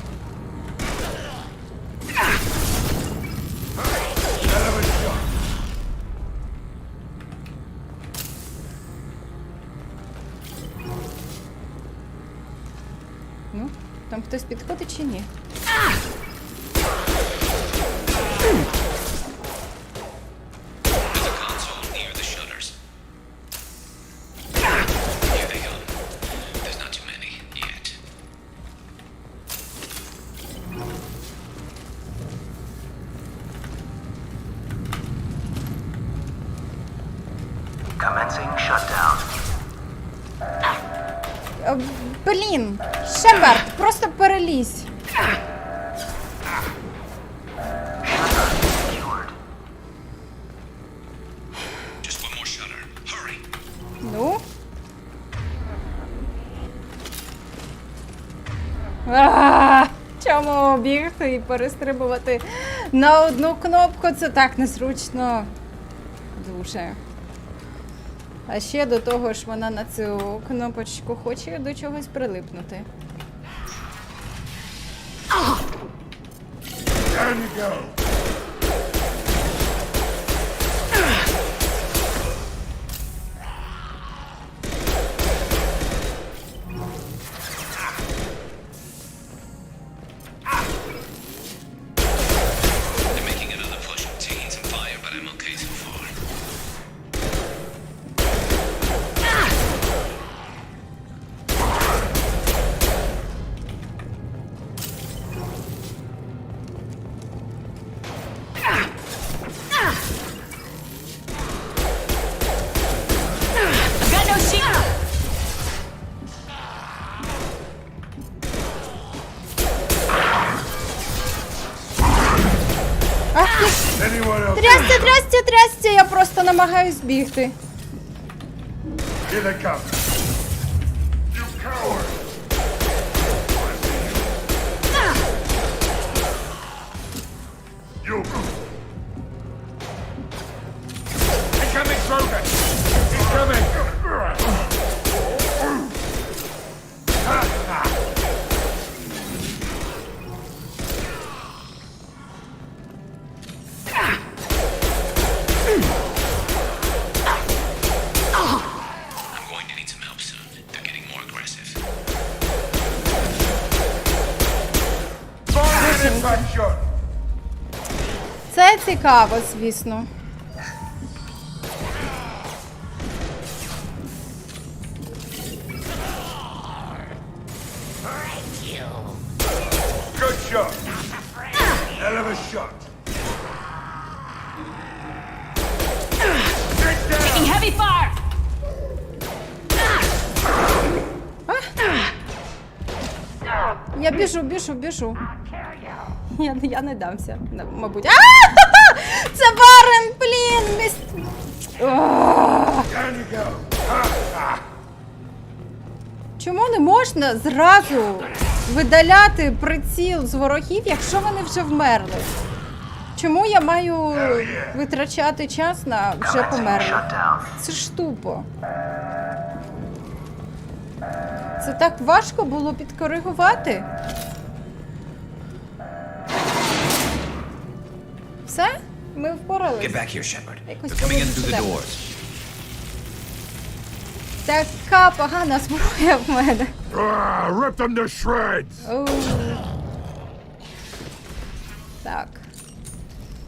A: Ну, там хтось підходить чи ні?
N: There's a console near the shutters. Here they go. There's not too many yet.
O: Commencing shutdown.
A: Блін, Шепард, просто перелізь.
N: Just one more shutter. Hurry.
A: Ну. Чому бігти і перестрибувати на одну кнопку? Це так незручно. Дуже. А ще до того ж вона на цю кнопочку хоче до чогось прилипнути.
B: Down you go.
N: They're making another push. Taking some fire, but I'm okay so far.
A: Ах ти ж! Трясся! Я просто намагаюсь бігти.
B: Here they come. You coward! You. Incoming Krogan! Incoming!
N: I'm going to need some help soon. They're getting more aggressive.
A: Це цікаво, звісно.
B: Good shot. Hell of a shot.
I: Taking heavy fire!
A: Я біжу. Я не дамся, мабуть. Це Варен, блін! Чому не можна зразу видаляти приціл з ворогів, якщо вони вже вмерли? Чому я маю витрачати час на вже померлих? Це ж тупо. Це так важко було підкоригувати. Все? Ми впоралися.
N: Get back here, Shepard.
A: Якось
N: They're coming in
A: поводиться
N: through the
A: так.
N: doors.
A: Така погана зброя в мене.
F: Rip them to shreds!
A: Оу. Так.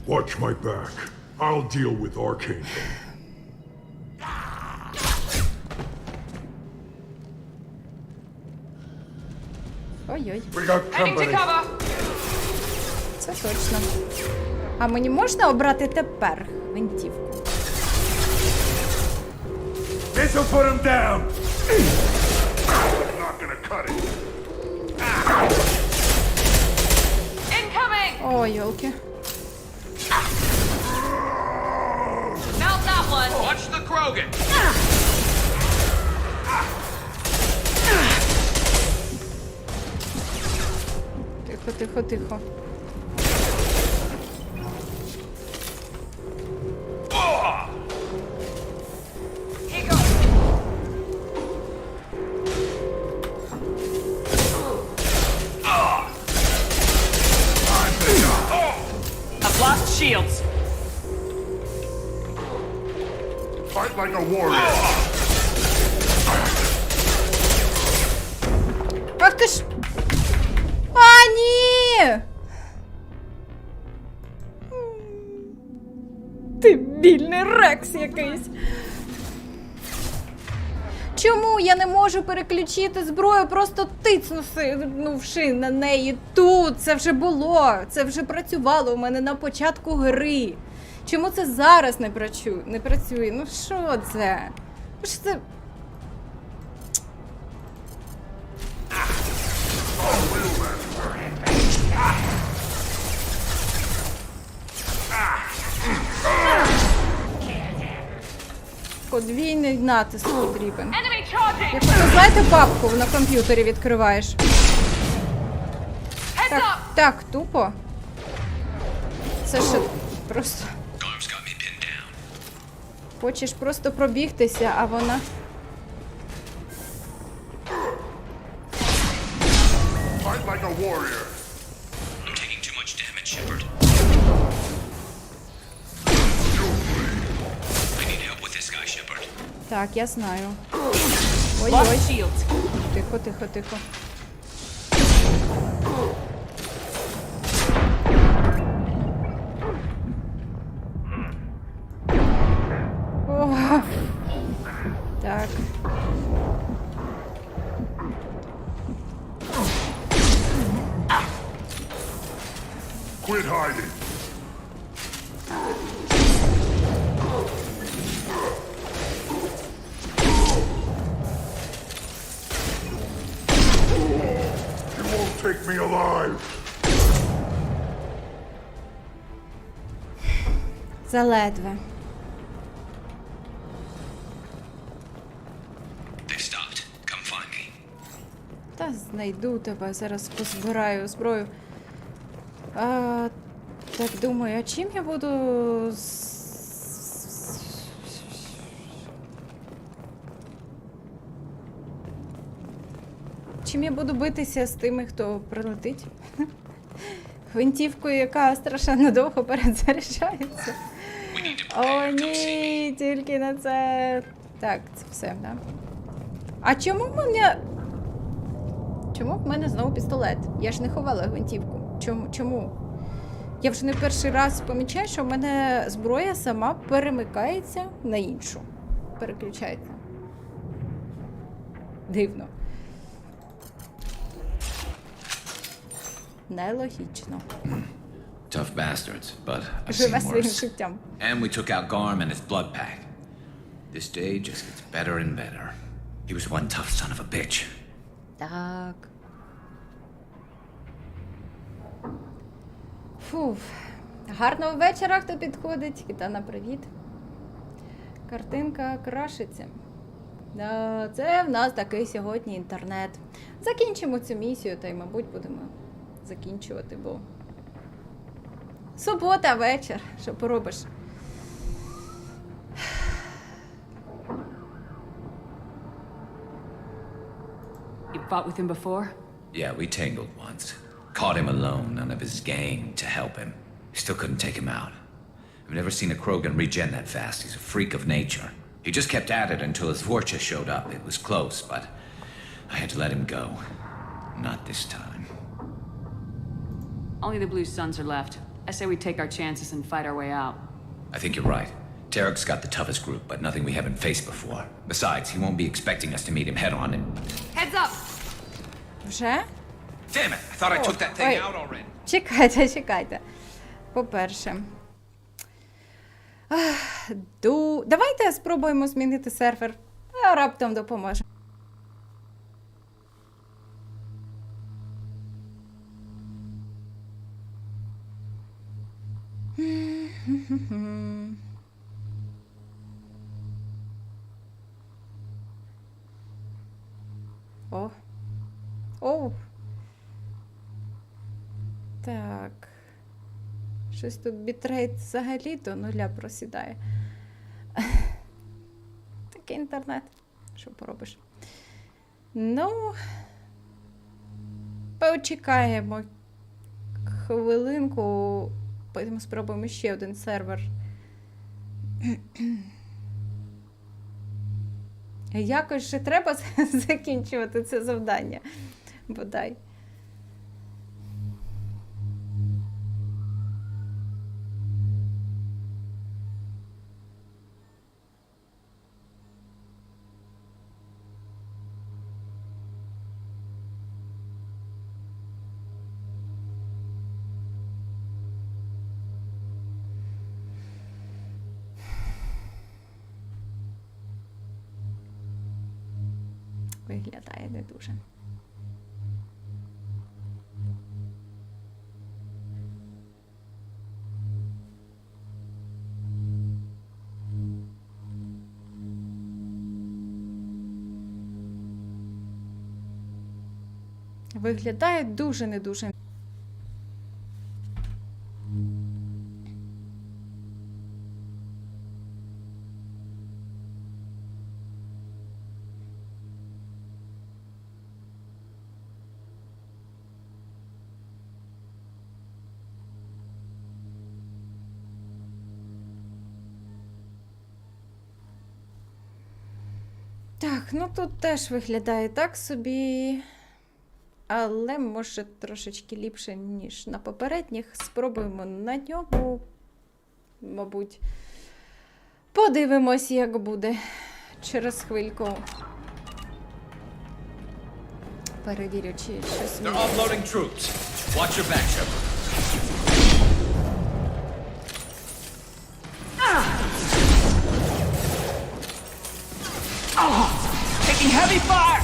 F: Watch my back. I'll deal with Archangel.
A: Ой-ой.
B: We got company.
A: Це точно. А мені можна обрати тепер гвинтівку?
B: This'll put him down. Not gonna cut it.
J: Incoming!
A: О, йолки.
J: Mount that one!
E: Watch the Krogan!
A: Тихо, тихо, тихо.
J: Here goes!
E: I've lost shields!
F: Fight like a warrior.
A: Ах ти ж! А, ні! Ти більний рекс якийсь. Чому я не можу переключити зброю, просто тицнувши на неї тут? Це вже було, це вже працювало у мене на початку гри. Чому це зараз не працює? Ну що це? Що це? Подвійний натиск потрібен.
J: Enemy charging!
A: Якщо ти знаєте папку на комп'ютері відкриваєш.
J: Heads
A: Так,
J: up!
A: так, тупо. Це ще просто. Хочеш просто пробігтися, а вона.
F: Fight like a warrior.
N: I'm taking too much damage, Shepard. I need help with this guy, Shepard.
A: Так, я знаю.
E: Lost
A: Ой-ой.
E: shields!
A: Тихо, тихо, тихо. О, так.
F: Quit hiding. You won't take me alive.
A: Заледве.
N: They've stopped. Come find me.
A: Та знайду тебе, зараз позбираю зброю. Так думаю, а чим я буду. Чим я буду битися з тими, хто прилетить? Гвинтівкою, яка страшенно довго перезаряджається. О, ні, тільки на це. Так, це все, да? А чому в мене. Чому в мене знову пістолет? Я ж не ховала гвинтівку. Чому? Я вже не перший раз помічаю, що в мене зброя сама перемикається на іншу. Переключається. Дивно. Нелогічно.
N: Tough bastards, but I've
A: Живе
N: seen
A: своїм
N: worse.
A: життям.
N: And we took out Garm and his blood pack. This day just gets better and better. He was one tough son of a bitch.
A: Так. Фуф. Гарного вечора, хто підходить. Кітана, привіт. Картинка крашиться. Да, це в нас такий сьогодні інтернет. Закінчимо цю місію, та й, мабуть, будемо закінчувати, бо субота, вечір. Що поробиш?
D: You fought with him before?
N: Yeah, we tangled once. Caught him alone, none of his gang to help him. Still couldn't take him out. I've never seen a Krogan regen that fast. He's a freak of nature. He just kept at it until his Vorcha showed up. It was close, but I had to let him go. Not this time.
D: Only the Blue Suns are left. I say we take our chances and fight our way out.
N: I think you're right. Tarek's got the toughest group, but nothing we haven't faced before. Besides, he won't be expecting us to meet him head on and...
J: Heads up!
A: Вже?
N: Damn it! I thought I took that thing out already.
A: Чекайте. По-перше. Давайте спробуємо змінити сервер. А раптом допоможе. О. Оу. Так. Щось тут бітрейт взагалі до нуля просідає. Такий інтернет. Що поробиш? Ну, почекаємо хвилинку. Потім спробуємо ще один сервер. Якось же треба закінчувати це завдання. Бодай. Виглядає не дуже. Виглядає дуже не дуже. Так, ну тут теж виглядає так собі, але може трошечки ліпше, ніж на попередніх. Спробуємо на ньому, мабуть, подивимось, як буде через хвильку. Перевірю, чи щось...
N: They're offloading troops. Watch your back, Shepard.
E: Taking heavy fire!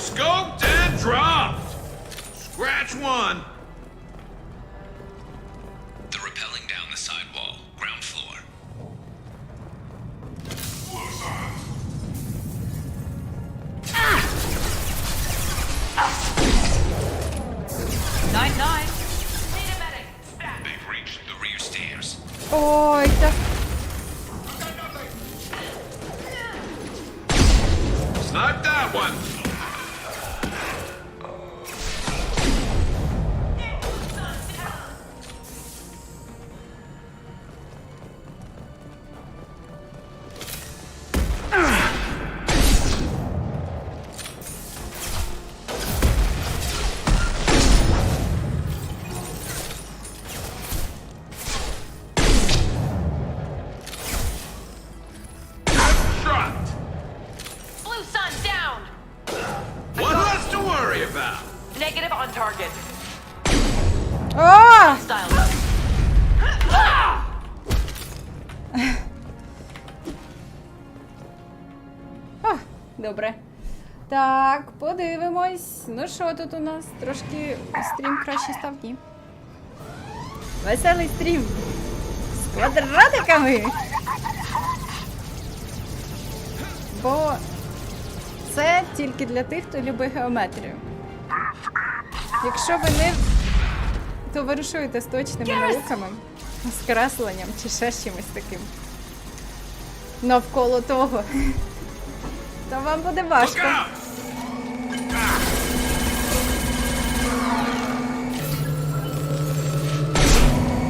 G: Scoped and dropped! Scratch one!
N: They're rappelling down the side wall, ground floor.
J: Nine.
N: They've reached the rear stairs.
A: Ой, так...
G: Snipe that one!
H: Blue Sun down!
G: What less to worry about?
H: Negative on target.
A: О!
H: Style up.
A: О, добре. Так, подивимось. Ну що тут у нас? Трошки стрім краще став, ні? Веселий стрім. З квадратиками. Бо це тільки для тих, хто любить геометрію. Якщо ви не товаришуєте з точними науками, з кресленням чи ще з чимось таким навколо того, то вам буде важко.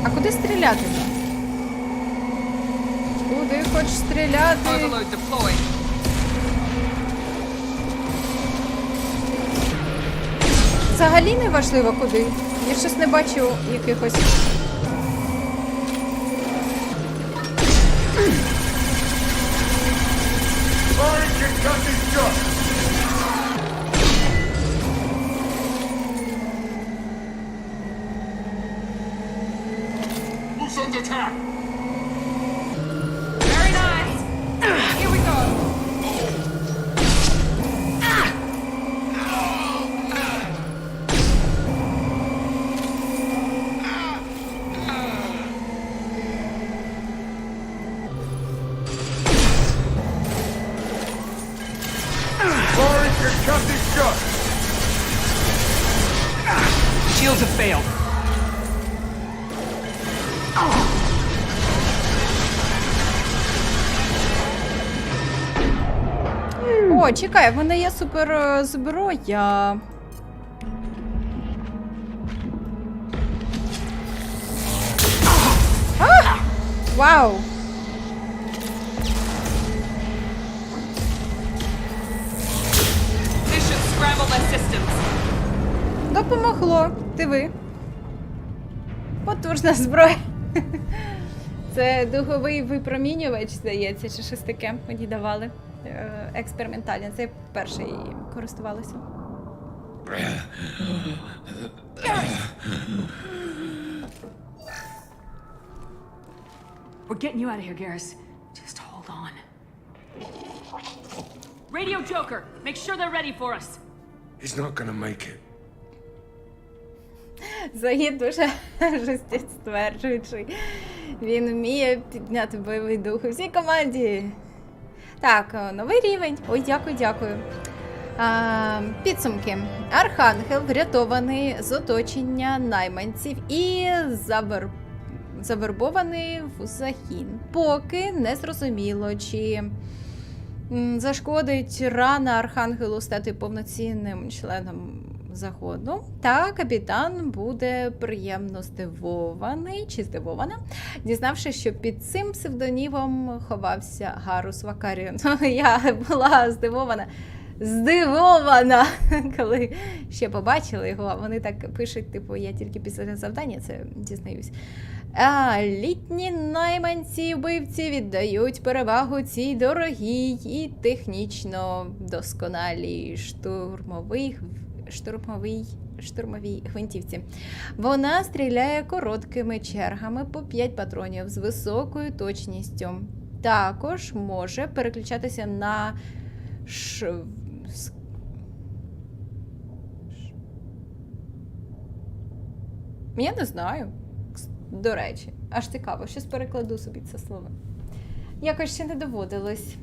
A: А куди стріляти? Куди хочеш стріляти? Взагалі не важливо куди. Я щось не бачу якихось...
C: Who's under attack?
J: Very nice. Here we go.
E: Shields have failed.
A: О, чекай, в мене є супер зброя. А! Вау!
J: This should scramble their systems.
A: Допомогло. Диви. Потужна зброя. Це духовий випромінювач, здається, чи щось таке мені давали. Експериментальне. Це я перший користувалася.
D: We're getting you out of here, Garrus. Just hold on. Radio Joker, make sure they're ready for us.
B: He's not gonna make it.
A: Загід дуже життєстверджуючий. Він вміє підняти бойовий дух у всій команді. Так, новий рівень. Ой, дякую. Підсумки. Архангел врятований з оточення найманців і завербований в загін. Поки не зрозуміло, чи зашкодить рана Архангелу стати повноцінним членом загону. Та капітан буде приємно здивований, чи здивована, дізнавшись, що під цим псевдонімом ховався Гарус Вакаріон. Я була здивована, коли ще побачила його, а вони так пишуть, типу, я тільки після завдання це дізнаюсь. А літні найманці-вбивці віддають перевагу цій дорогій і технічно досконалій штурмовій гвинтівці. Вона стріляє короткими чергами по 5 патронів з високою точністю. Також може переключатися на я не знаю. До речі, аж цікаво, щось перекладу собі це слово. Якось ще не доводилось.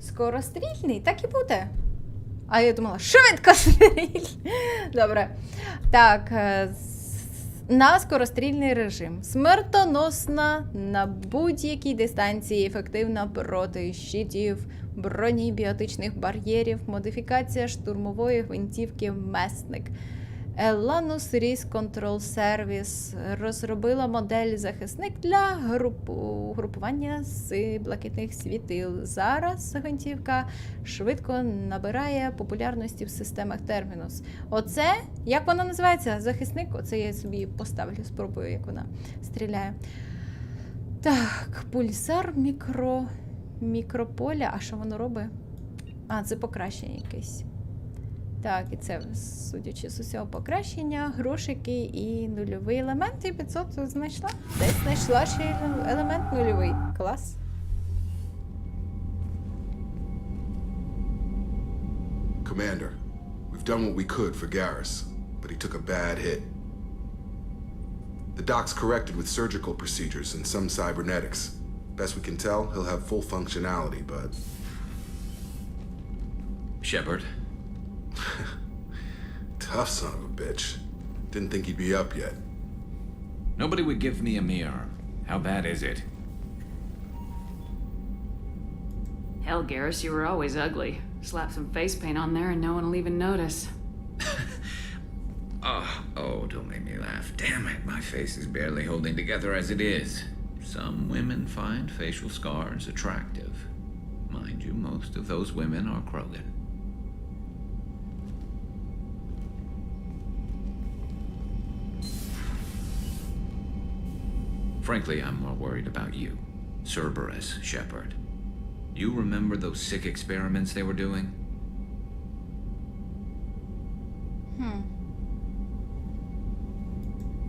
A: Скорострільний? Так і буде. А я думала, швидкострільний. Добре. Так, на скорострільний режим. Смертоносна на будь-якій дистанції, ефективна проти щитів, броні, біотичних бар'єрів, модифікація штурмової гвинтівки «Месник». Elanus Risk Control Service розробила модель захисник для групування з блакитних світил. Зараз гвинтівка швидко набирає популярності в системах Термінус. Оце, як вона називається? Захисник? Оце я собі поставлю, спробую, як вона стріляє. Так, пульсар мікрополя. А що воно робить? А, це покращення якесь. Так, і це, судячи з усього, покращення, грошики і нульовий елемент. І 500 знайшла. Десь знайшла ще елемент нульовий. Клас.
P: Commander, we've done what we could for Garrus, but he took a bad hit. The doc's corrected with surgical procedures and some cybernetics. Best we can tell, he'll have full functionality, but...
N: Shepard?
P: Tough son of a bitch. Didn't think he'd be up yet.
N: Nobody would give me a mirror. How bad is it?
D: Hell, Garrus, you were always ugly. Slap some face paint on there and no one will even notice.
N: Oh, don't make me laugh. Damn it, my face is barely holding together as it is. Some women find facial scars attractive. Mind you, most of those women are Krogan. Frankly, I'm more worried about you. Cerberus, Shepard. You remember those sick experiments they were doing?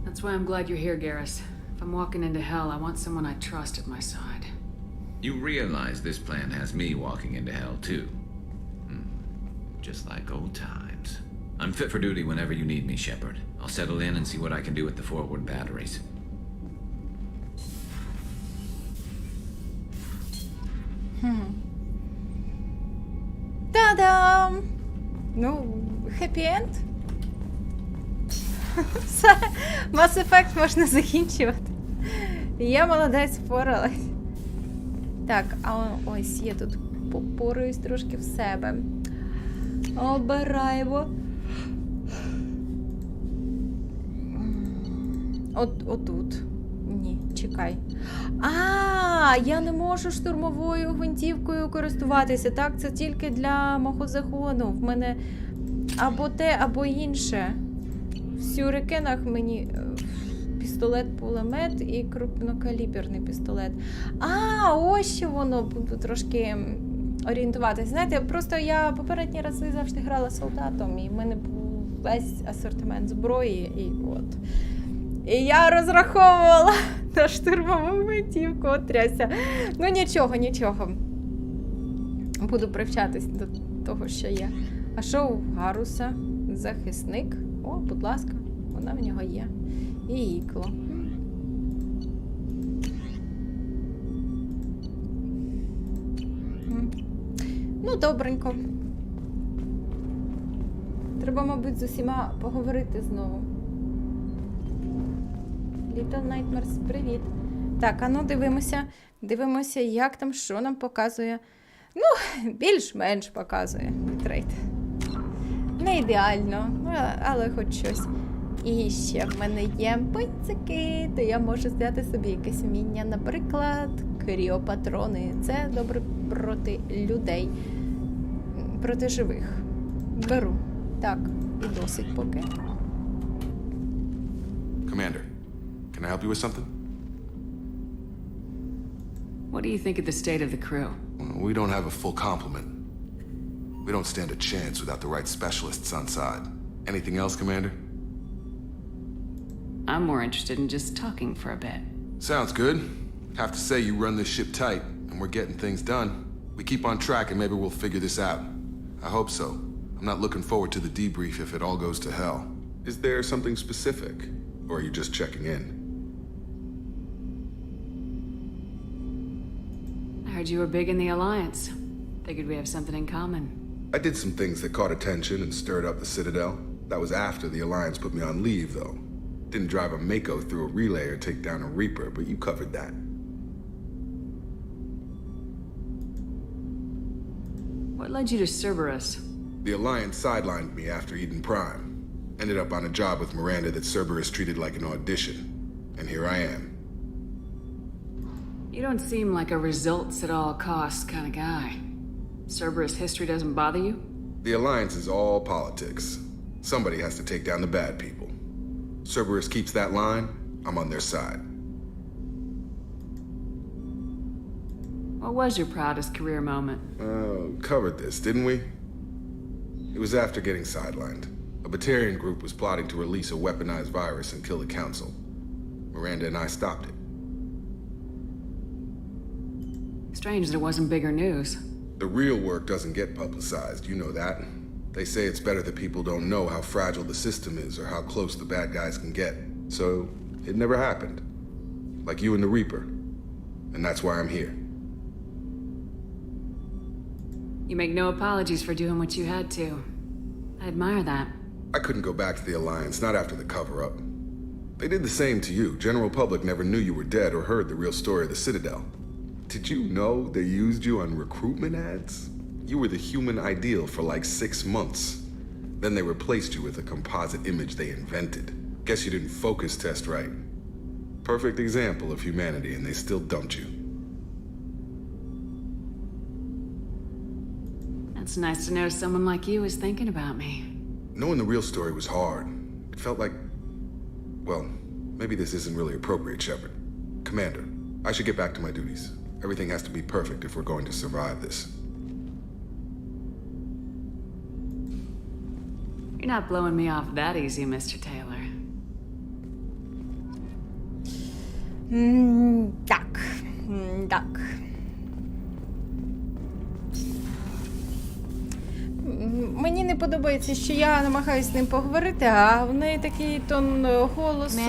D: That's why I'm glad you're here, Garrus. If I'm walking into hell, I want someone I trust at my side.
N: You realize this plan has me walking into hell, too. Just like old times. I'm fit for duty whenever you need me, Shepard. I'll settle in and see what I can do with the forward batteries.
A: Та-дам! Ну, хеппі-енд. Все, Mass Effect можна закінчувати. Я молодець, впоралась. Так, а ось я тут попораюсь трошки в себе. Обираємо. Отут. Ні, чекай. Я не можу штурмовою гвинтівкою користуватися. Так, це тільки для мого загону. В мене або те, або інше. В сюрикенах мені пістолет-пулемет і крупнокаліберний пістолет. Ось що воно, буду трошки орієнтуватися. Знаєте, просто я попередні рази завжди грала солдатом, і в мене був весь асортимент зброї, і от. І я розраховувала на штурмову гвинтівку, от тряся. Ну нічого. Буду привчатись до того, що є. А що у Гаруса? Захисник? О, будь ласка, вона в нього є. І ікло. Ну, добренько. Треба, мабуть, з усіма поговорити знову. Little Nightmares, привіт. Так, ну дивимося, як там, що нам показує. Ну, більш-менш показує бітрейт. Не ідеально, але хоч щось. І ще в мене є пинцики, то я можу взяти собі якесь вміння, наприклад, кріопатрони. Це добре проти людей, проти живих. Беру. Так, і досить поки.
P: Commander, can I help you with something?
D: What do you think of the state of the crew?
P: We don't have a full complement. We don't stand a chance without the right specialists on side. Anything else, Commander?
D: I'm more interested in just talking for a bit.
P: Sounds good. Have to say you run this ship tight, and we're getting things done. We keep on track and maybe we'll figure this out. I hope so. I'm not looking forward to the debrief if it all goes to hell. Is there something specific? Or are you just checking in?
D: I heard you were big in the Alliance. Figured we have something in common.
P: I did some things that caught attention and stirred up the Citadel. That was after the Alliance put me on leave, though. Didn't drive a Mako through a relay or take down a Reaper, but you covered that.
D: What led you to Cerberus?
P: The Alliance sidelined me after Eden Prime. Ended up on a job with Miranda that Cerberus treated like an audition. And here I am.
D: You don't seem like a results-at-all-costs kind of guy. Cerberus history doesn't bother you?
P: The Alliance is all politics. Somebody has to take down the bad people. Cerberus keeps that line, I'm on their side.
D: What was your proudest career moment?
P: Covered this, didn't we? It It was after getting sidelined. A Batarian group was plotting to release a weaponized virus and kill the council. Miranda and I stopped it.
D: Strange that it wasn't bigger news.
P: The real work doesn't get publicized, you know that. They say it's better that people don't know how fragile the system is or how close the bad guys can get. So, it never happened. Like you and the Reaper. And that's why I'm here.
D: You make no apologies for doing what you had to. I admire that.
P: I couldn't go back to the Alliance, not after the cover-up. They did the same to you. General public never knew you were dead or heard the real story of the Citadel. Did you know they used you on recruitment ads? You were the human ideal for like 6 months. Then they replaced you with a composite image they invented. Guess you didn't focus test right. Perfect example of humanity, and they still dumped you.
D: It's nice to know someone like you is thinking about me.
P: Knowing the real story was hard. It felt like... Well, maybe this isn't really appropriate, Shepard. Commander, I should get back to my duties. Everything has to be perfect if we're going to survive this.
D: You're not blowing me off that easy, Mr. Taylor.
A: Так. Мені не подобається, що я намагаюся з ним поговорити, а в неї такий тон голосу.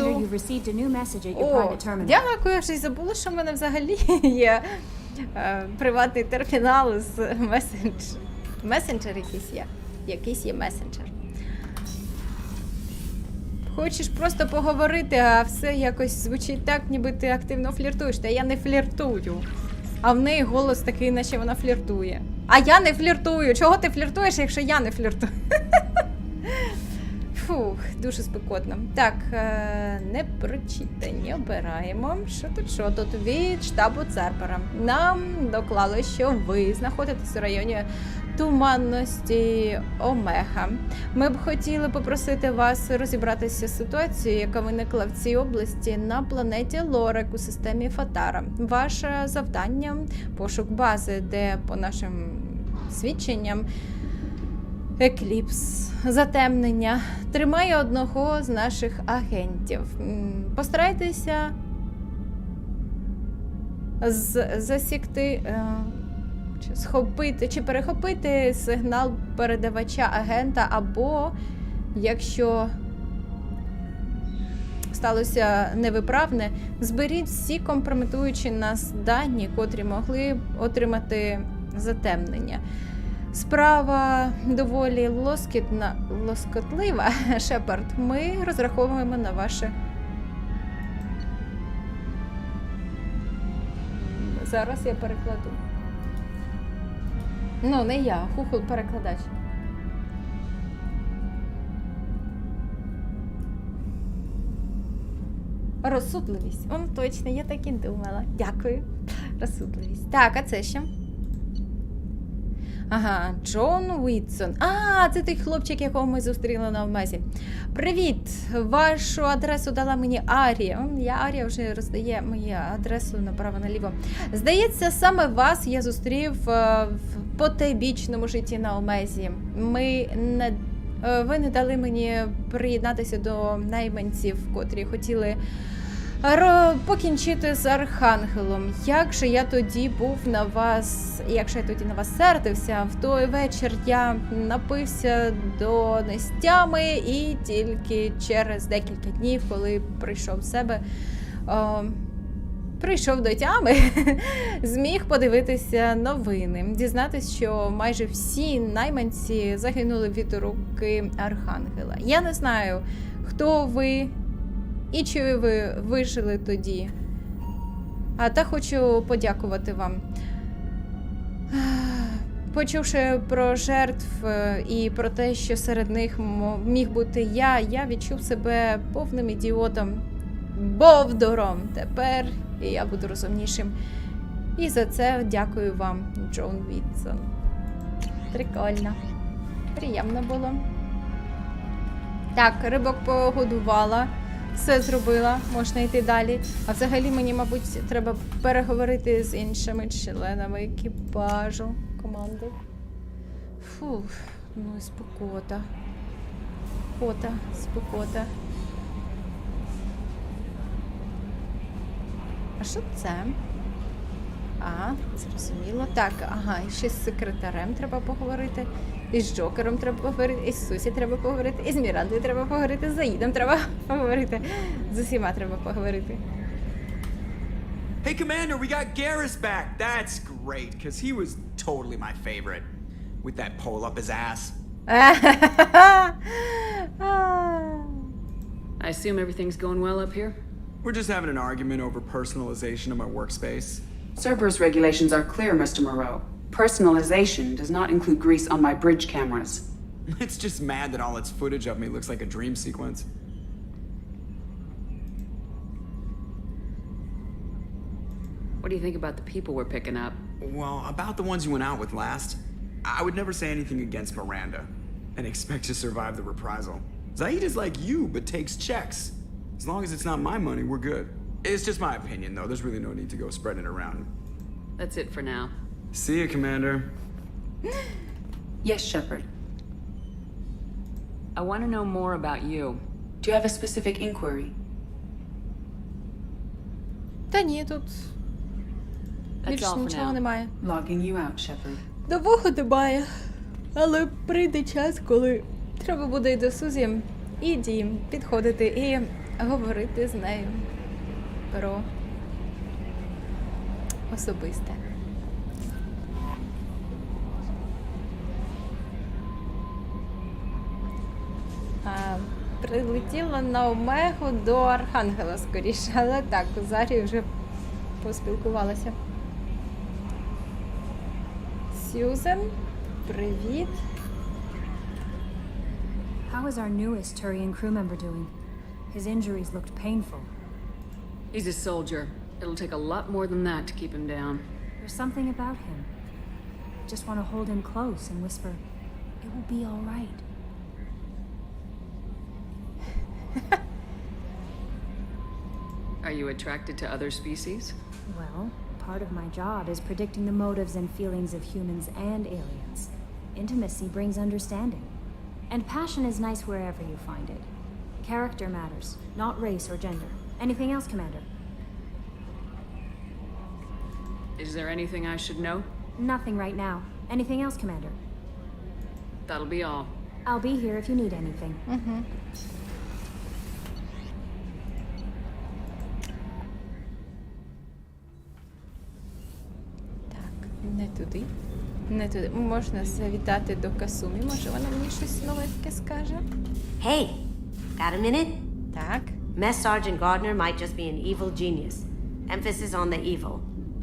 A: О, дякую, я щось забула, що в мене взагалі є приватний термінал з месенджер якийсь є. Якийсь є месенджер. Хочеш просто поговорити, а все якось звучить так, ніби ти активно фліртуєш. Та я не фліртую. А в неї голос такий, наче вона фліртує. А я не фліртую. Чого ти фліртуєш, якщо я не фліртую? Фух, дуже спекотно. Так, непрочитані обираємо. Що тут від штабу Цербера. Нам доклали, що ви знаходитесь у районі туманності Омега. Ми б хотіли попросити вас розібратися з ситуацією, яка виникла в цій області на планеті Лорек у системі Фатара. Ваше завдання – пошук бази, де, по нашим свідченням, екліпс, затемнення тримає одного з наших агентів. Постарайтеся засікти, схопити чи перехопити сигнал передавача агента, або, якщо сталося невиправне, зберіть всі компрометуючі нас дані, котрі могли отримати затемнення. Справа доволі лоскотлива, Шепард. Ми розраховуємо на ваше... Зараз я перекладу. Ну, не я, хухол-перекладач. Розсудливість. Точно, я так і думала. Дякую. Розсудливість. Так, а це що? Ага, Джон Уітсон. А, це той хлопчик, якого ми зустріли на Омезі. Привіт! Вашу адресу дала мені Арія. Арія вже роздає мою адресу направо-наліво. Здається, саме вас я зустрів в потойбічному житті на Омезі. Ви не дали мені приєднатися до найманців, котрі хотіли покінчити з Архангелом. Як же я тоді був на вас, якщо я тоді на вас сердився, в той вечір я напився до нестями і тільки через декілька днів, коли прийшов в себе, прийшов до тями, зміг подивитися новини, дізнатися, що майже всі найманці загинули від руки Архангела. Я не знаю, хто ви і чи ви вижили тоді. Та хочу подякувати вам. Почувши про жертв і про те, що серед них міг бути я відчув себе повним ідіотом, бовдуром. Тепер я буду розумнішим. І за це дякую вам, Джон Вітсон. Прикольно. Приємно було. Так, рибок погодувала. Все зробила, можна йти далі. А взагалі мені, мабуть, треба переговорити з іншими членами екіпажу команди. Фух, Ну і спекота. Спекота. А що це? Зрозуміло. Так, ага, і ще з секретарем треба поговорити. І з Джокером треба поговорити, і з Сусі треба поговорити, і з Мірандою треба поговорити, з Заїдом треба поговорити. З усіма треба поговорити.
G: Hey, Commander, we got Garrus back. That's great, because he was totally my favorite. With that pole up his ass.
D: I assume everything's going well up here?
G: We're just having an argument over personalization of my workspace.
Q: Cerberus regulations are clear, Mr. Moreau. Personalization does not include grease on my bridge cameras.
G: It's just mad that all its footage of me looks like a dream sequence.
D: What do you think about the people we're picking up?
G: Well, about the ones you went out with last, I would never say anything against Miranda and expect to survive the reprisal. Zaid is like you, but takes checks. As long as it's not my money, we're good. It's just my opinion, though. There's really no need to go spreading it around.
D: That's it for now.
G: See you, Commander.
Q: Yes, Shepard.
D: I want to know more about you.
Q: Do you have a specific inquiry?
A: Та ні, тут
D: That's
A: більше
D: all for
A: нічого
D: now.
A: немає.
Q: Logging you out, Shepard.
A: Довго немає. Але прийде час, коли треба буде і до Сузі, і Дім підходити і говорити з нею про особисте. Прилетіла на Омегу до Архангела скоріше, але так, у Зарі вже поспілкувалася. Сьюзен, привіт.
R: How is our newest Turian crew member doing? His injuries looked painful.
D: He's a soldier. It'll take a lot more than that to keep him down.
R: There's something about him. Just want to hold him close and whisper, "It will be all right."
D: Are you attracted to other species?
R: Well, part of my job is predicting the motives and feelings of humans and aliens. Intimacy brings understanding. And passion is nice wherever you find it. Character matters, not race or gender. Anything else, Commander?
D: Is there anything I should know?
R: Nothing right now. Anything else, Commander?
D: That'll be all.
R: I'll be here if you need anything.
A: Не туди. Не туди. Можна завітати до Касумі. Може, вона мені щось новеньке скаже?
S: Hey, got a minute?
A: Так.
S: Mess Sergeant Gardner might just be an evil genius. Emphasis on the evil.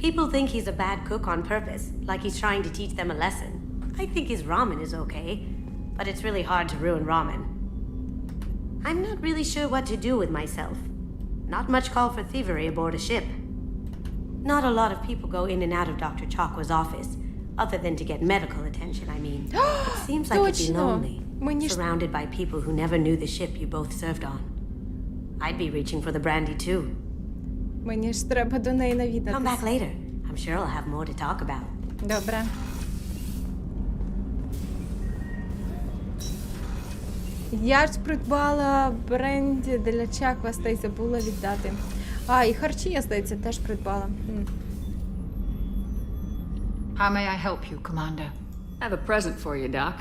S: People think he's a bad cook on purpose, like he's trying to teach them a lesson. I think his ramen is okay, but it's really hard to ruin ramen. I'm not really sure what to do with myself. Not much call for thievery aboard a ship. Not a lot of people go in and out of Dr. Chakwa's office, other than to get medical attention, I mean. It seems like you'd be lonely, surrounded by people who never knew the ship you both served on. I'd be reaching for the brandy too.
A: Мені ж треба до неї навідатись.
S: Come back later. I'm sure I'll have more to talk about.
A: Добре. Я ж придбала бренді для Чаквас та й забула віддати. І харчі, я, здається, теж придбала.
T: How may I help you, Commander?
D: I have a present for you, Doc.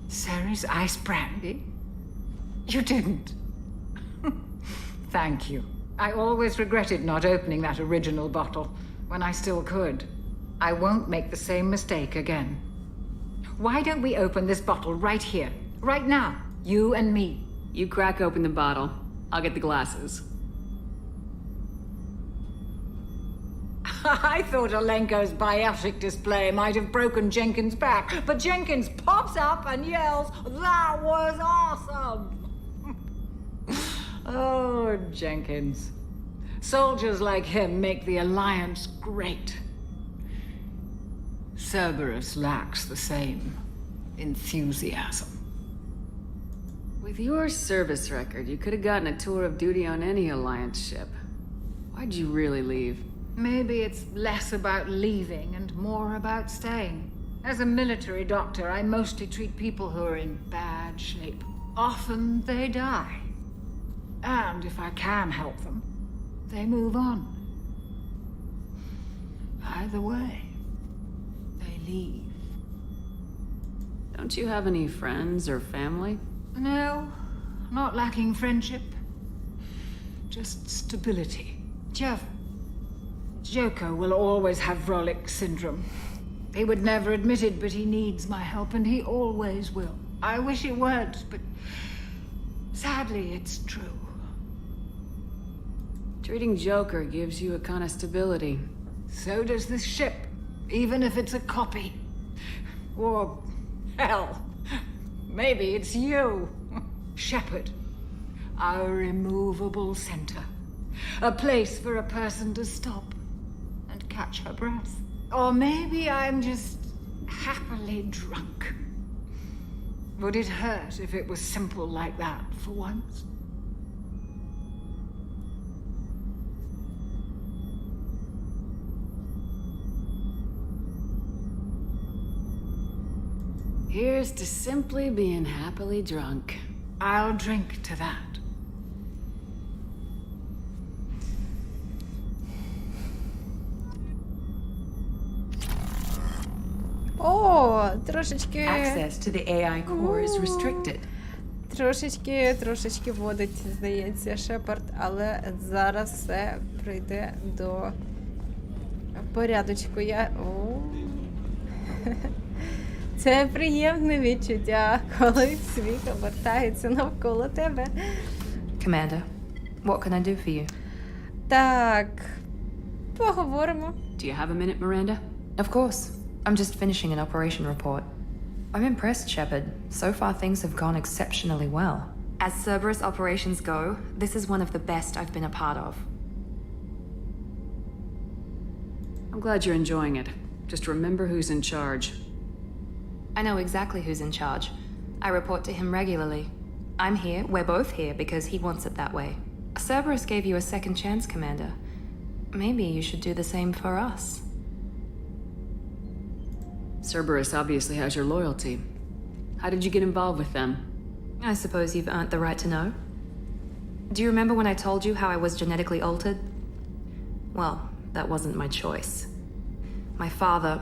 T: Sarah's ice brandy? You didn't. Thank you. I always regretted not opening that original bottle when I still could. I won't make the same mistake again. Why don't we open this bottle right here, right now, you and me?
D: You crack open the bottle. I'll get the glasses.
T: I thought Alenko's biotic display might have broken Jenkins' back, but Jenkins pops up and yells, "That was awesome!" Oh, Jenkins. Soldiers like him make the Alliance great. Cerberus lacks the same enthusiasm.
D: With your service record, you could have gotten a tour of duty on any Alliance ship. Why'd you really leave?
T: Maybe it's less about leaving and more about staying. As a military doctor, I mostly treat people who are in bad shape. Often they die. And if I can help them, they move on. Either way, they leave.
D: Don't you have any friends or family?
T: No, not lacking friendship. Just stability. Joker will always have Vrolic syndrome. He would never admit it, but he needs my help, and he always will. I wish it weren't, but sadly, it's true.
D: Treating Joker gives you a kind of stability.
T: So does this ship, even if it's a copy. Or, hell, maybe it's you, Shepard. Our immovable center. A place for a person to stop and catch her breath. Or maybe I'm just happily drunk. Would it hurt if it was simple like that for once?
D: Here's to simply being happily drunk.
T: I'll drink to that.
A: О, трошечки...
I: Access to the AI core is restricted.
A: Трошечки водить, здається, Шепард, але зараз все прийде до порядочку. Це приємне відчуття, коли світ обертається навколо тебе.
J: Commander, what can I do for you?
A: Так, поговоримо.
D: Do you have a minute, Miranda?
J: Of course. I'm just finishing an operation report. I'm impressed, Shepard. So far, things have gone exceptionally well. As Cerberus operations go, this is one of the best I've been a part of.
D: I'm glad you're enjoying it. Just remember who's in charge.
J: I know exactly who's in charge. I report to him regularly. I'm here, we're both here, because he wants it that way. Cerberus gave you a second chance, Commander. Maybe you should do the same for us.
D: Cerberus obviously has your loyalty. How did you get involved with them?
J: I suppose you've earned the right to know. Do you remember when I told you how I was genetically altered? Well, that wasn't my choice. My father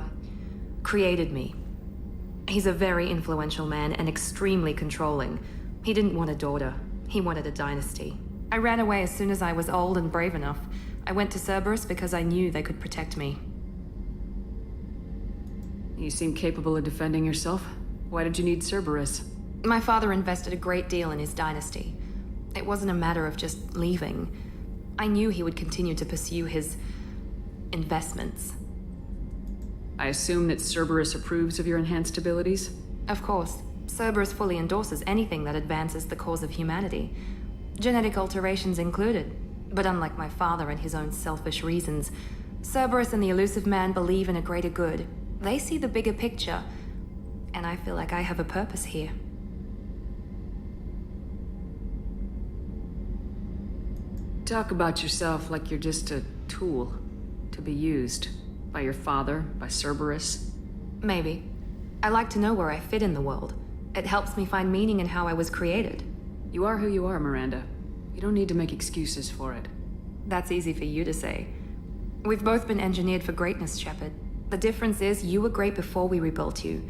J: created me. He's a very influential man and extremely controlling. He didn't want a daughter. He wanted a dynasty. I ran away as soon as I was old and brave enough. I went to Cerberus because I knew they could protect me.
D: You seem capable of defending yourself. Why did you need Cerberus?
J: My father invested a great deal in his dynasty. It wasn't a matter of just leaving. I knew he would continue to pursue his investments.
D: I assume that Cerberus approves of your enhanced abilities?
J: Of course. Cerberus fully endorses anything that advances the cause of humanity. Genetic alterations included. But unlike my father and his own selfish reasons, Cerberus and the elusive man believe in a greater good. They see the bigger picture, and I feel like I have a purpose here.
D: Talk about yourself like you're just a tool to be used by your father, by Cerberus.
J: Maybe. I like to know where I fit in the world. It helps me find meaning in how I was created.
D: You are who you are, Miranda. You don't need to make excuses for it.
J: That's easy for you to say. We've both been engineered for greatness, Shepard. The difference is you were great before we rebuilt you.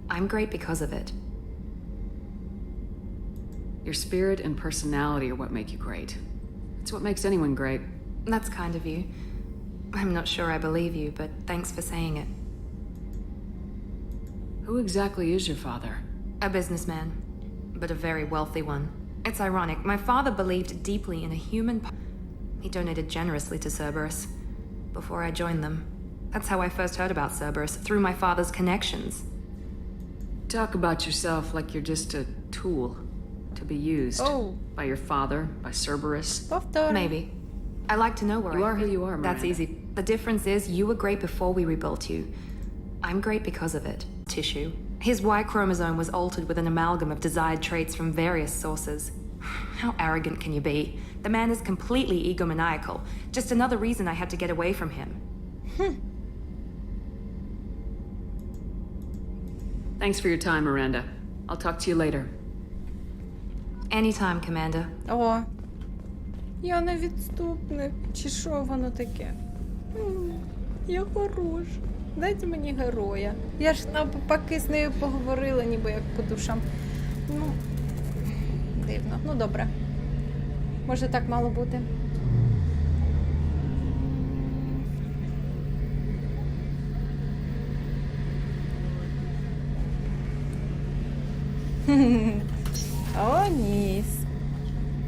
J: I'm great because of it.
D: Your spirit and personality are what make you great. It's what makes anyone great.
J: That's kind of you. I'm not sure I believe you, but thanks for saying it.
D: Who exactly is your father?
J: A businessman, but a very wealthy one. It's ironic. My father believed deeply in a human... He donated generously to Cerberus before I joined them. That's how I first heard about Cerberus, through my father's connections.
D: Talk about yourself like you're just a tool to be used by your father, by Cerberus.
J: Maybe. I like to know where
D: you are who you are, Miranda.
J: That's easy. The difference is you were great before we rebuilt you. I'm great because of it. Tissue. His Y chromosome was altered with an amalgam of desired traits from various sources. How arrogant can you be? The man is completely egomaniacal. Just another reason I had to get away from him.
D: Thanks for your time, Miranda. I'll talk to you later.
J: Anytime, Commander.
A: О, я не відступник. Чи що воно таке? Я хороша. Дайте мені героя. Я ж навпаки з нею поговорила, ніби як по душам. Ну, дивно. Ну, добре. Може, так мало бути. О, ні.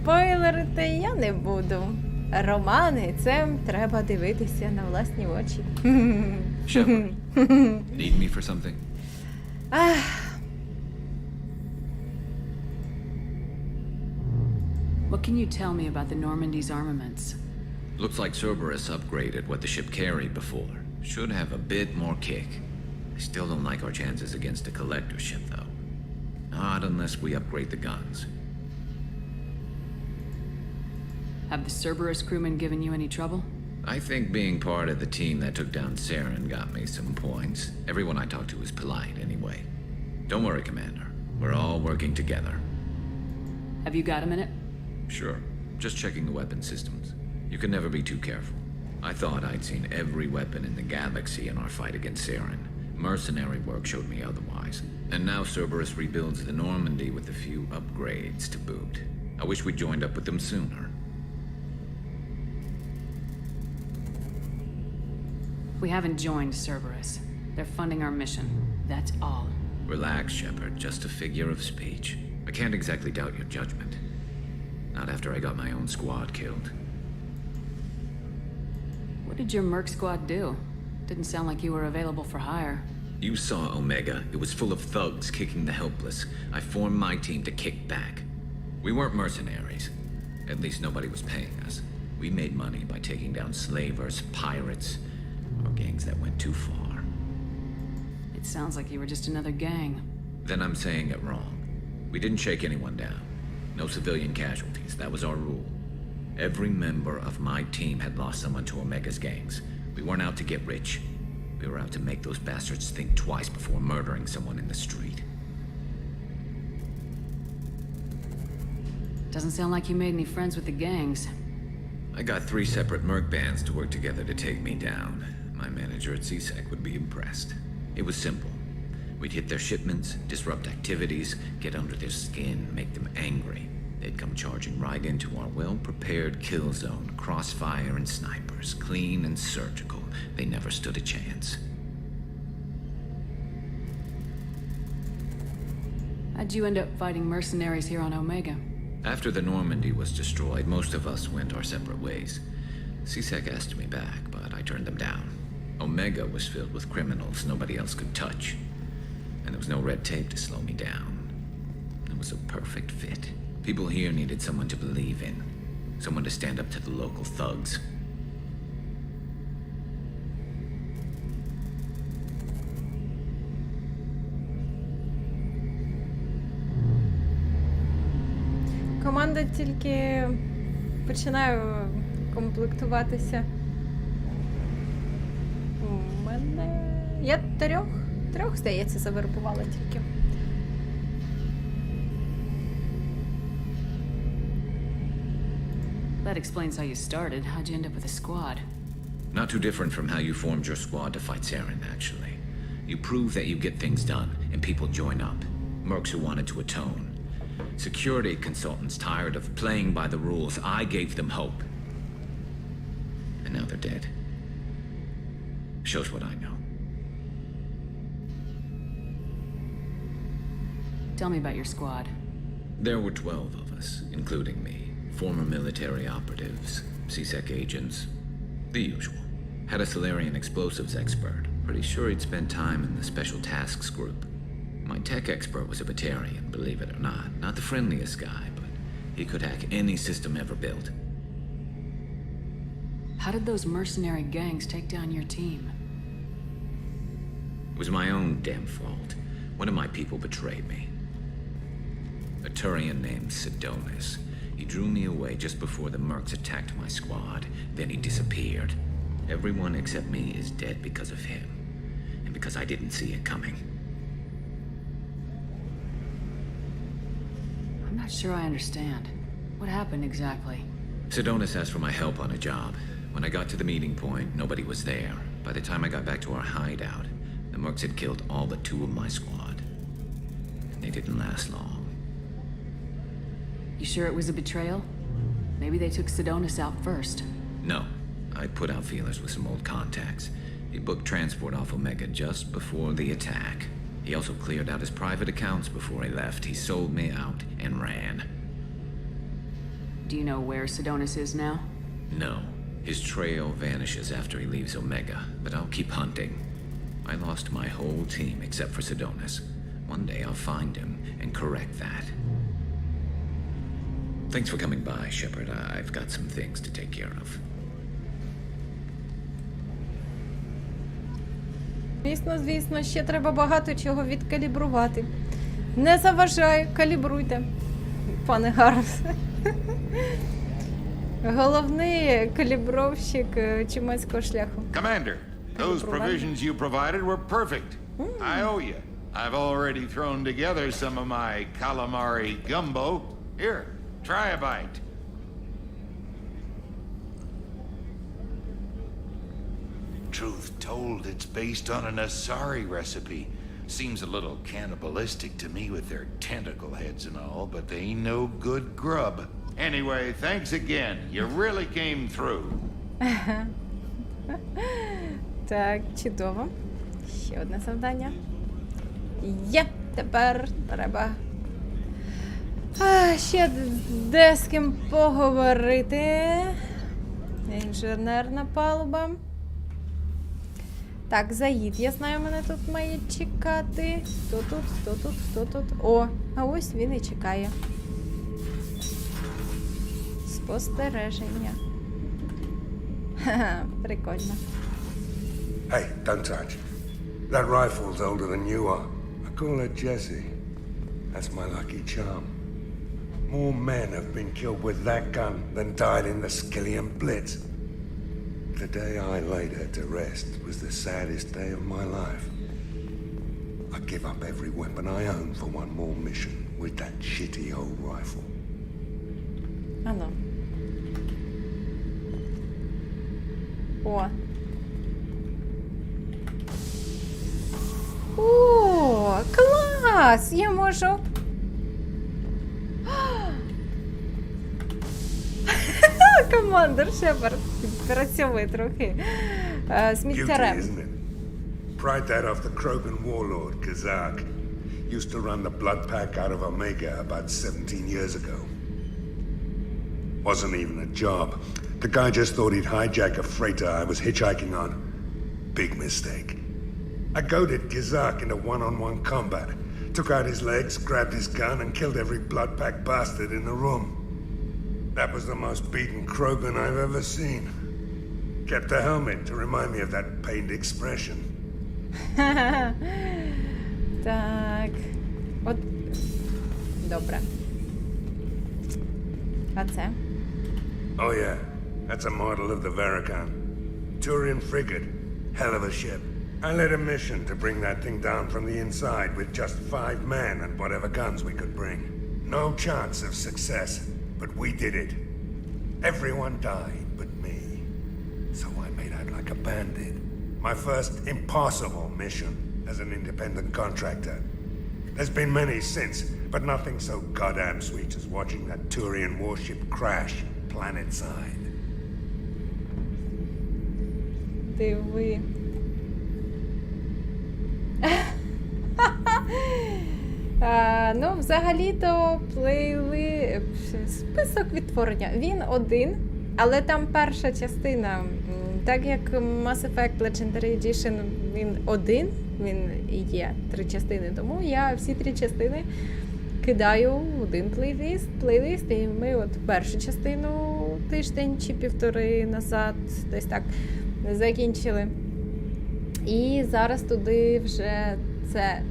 A: Спойлерити я не буду. Романи, це треба дивитися на власні очі.
N: Shepard, need me for something?
D: What can you tell me about the Normandy's armaments?
N: Looks like Cerberus upgraded what the ship carried before. Should have a bit more kick. I still don't like our chances against a collector ship, though. Not unless we upgrade the guns.
D: Have the Cerberus crewmen given you any trouble?
N: I think being part of the team that took down Saren got me some points. Everyone I talked to was polite, anyway. Don't worry, Commander. We're all working together.
D: Have you got a minute?
N: Sure. Just checking the weapon systems. You can never be too careful. I thought I'd seen every weapon in the galaxy in our fight against Saren. Mercenary work showed me otherwise. And now Cerberus rebuilds the Normandy with a few upgrades to boot. I wish we'd joined up with them sooner.
D: We haven't joined Cerberus. They're funding our mission. That's all.
N: Relax, Shepard. Just a figure of speech. I can't exactly doubt your judgment. Not after I got my own squad killed.
D: What did your merc squad do? Didn't sound like you were available for hire.
N: You saw Omega. It was full of thugs kicking the helpless. I formed my team to kick back. We weren't mercenaries. At least nobody was paying us. We made money by taking down slavers, pirates, or gangs that went too far.
D: It sounds like you were just another gang.
N: Then I'm saying it wrong. We didn't shake anyone down. No civilian casualties. That was our rule. Every member of my team had lost someone to Omega's gangs. We weren't out to get rich. We were out to make those bastards think twice before murdering someone in the street.
D: Doesn't sound like you made any friends with the gangs.
N: I got 3 separate merc bands to work together to take me down. My manager at CSEC would be impressed. It was simple. We'd hit their shipments, disrupt activities, get under their skin, make them angry. They'd come charging right into our well-prepared kill zone, crossfire and snipers, clean and surgical. They never stood a chance.
D: How'd you end up fighting mercenaries here on Omega?
N: After the Normandy was destroyed, most of us went our separate ways. CSEC asked me back, but I turned them down. Omega was filled with criminals nobody else could touch. And there was no red tape to slow me down. It was a perfect fit. People here needed someone to believe in. Someone to stand up to the local thugs.
A: Команда тільки починає комплектуватися. У мене... Я трьох, здається, завербувала тільки.
D: That explains how you started. How'd you end up with a squad?
N: Not too different from how you formed your squad to fight Saren, actually. You prove that you get things done, and people join up. Mercs who wanted to atone. Security consultants tired of playing by the rules. I gave them hope. And now they're dead. Shows what I know.
D: Tell me about your squad.
N: There were 12 of us, including me. Former military operatives, CSEC agents, the usual. Had a Solarian explosives expert. Pretty sure he'd spent time in the Special Tasks Group. My tech expert was a Batarian, believe it or not. Not the friendliest guy, but he could hack any system ever built.
D: How did those mercenary gangs take down your team?
N: It was my own damn fault. One of my people betrayed me. A Turian named Sidonis. He drew me away just before the mercs attacked my squad. Then he disappeared. Everyone except me is dead because of him. And because I didn't see it coming.
D: Not sure I understand. What happened exactly?
N: Sedonis asked for my help on a job. When I got to the meeting point, nobody was there. By the time I got back to our hideout, the mercs had killed all but 2 of my squad. They didn't last long.
D: You sure it was a betrayal? Maybe they took Sedonis out first.
N: No. I put out feelers with some old contacts. He booked transport off Omega just before the attack. He also cleared out his private accounts before he left. He sold me out and ran.
D: Do you know where Sedonis is now?
N: No. His trail vanishes after he leaves Omega, but I'll keep hunting. I lost my whole team except for Sedonis. One day I'll find him and correct that. Thanks for coming by, Shepard. I've got some things to take care of.
A: Звісно, ще треба багато чого відкалібрувати. Не заважаю, калібруйте, пане Гарус. Головний калібровщик чумацького шляху.
U: Commander, those provisions you provided were perfect. I owe you. I've already thrown together some of my calamari gumbo. Here, try a bite. Truth told, it's based on an Asari recipe. Seems a little cannibalistic to me with their tentacle heads and all, but they ain't no good grub. Anyway, thanks again. You really came through.
A: Так, чудово. Ще одне завдання. Є, тепер треба ще де з ким поговорити. Інженерна палуба. Так, заїд. Я знаю, мене тут має чекати. Хто тут, хто тут, хто тут? О, а ось він і чекає. Спостереження. Ха-ха, прикольно.
B: Hey, don't touch. That rifle's older than you are. I call her Jessie. That's my lucky charm. More men have been killed with that gun than died in the Skillian Blitz. The day I laid her to rest was the saddest day of my life. I give up every weapon I own for one more mission with that shitty old rifle.
A: Ано. О. О, клас! Я можу. Командир Шепард працьовує трохи. Сміттярем.
B: Isn't it? Pried that off the Krogan warlord, Kazak. Used to run the blood pack out of Omega about 17 years ago. Wasn't even a job. The guy just thought he'd hijack a freighter I was hitchhiking on. Big mistake. I goaded Kazak into one-on-one combat. Took out his legs, grabbed his gun, and killed every blood pack bastard in the room. That was the most beaten Krogan I've ever seen. Kept a helmet to remind me of that pained expression.
A: Так. От. Добре. А це?
B: Oh yeah, that's a model of the Verican. Turian frigate. Hell of a ship. I led a mission to bring that thing down from the inside with just 5 men and whatever guns we could bring. No chance of success, but we did it. Everyone died but me. So I made out like a bandit. My first impossible mission as an independent contractor. There's been many since, but nothing so goddamn sweet as watching that Turian warship crash planet-side.
A: Диви. Ну, взагалі-то список відтворення. Він один, але там перша частина. Так як Mass Effect Legendary Edition він один, він і є 3 частини, тому я всі 3 частини кидаю в один плейлист, і ми от першу частину тиждень чи півтори назад десь так закінчили. І зараз туди вже це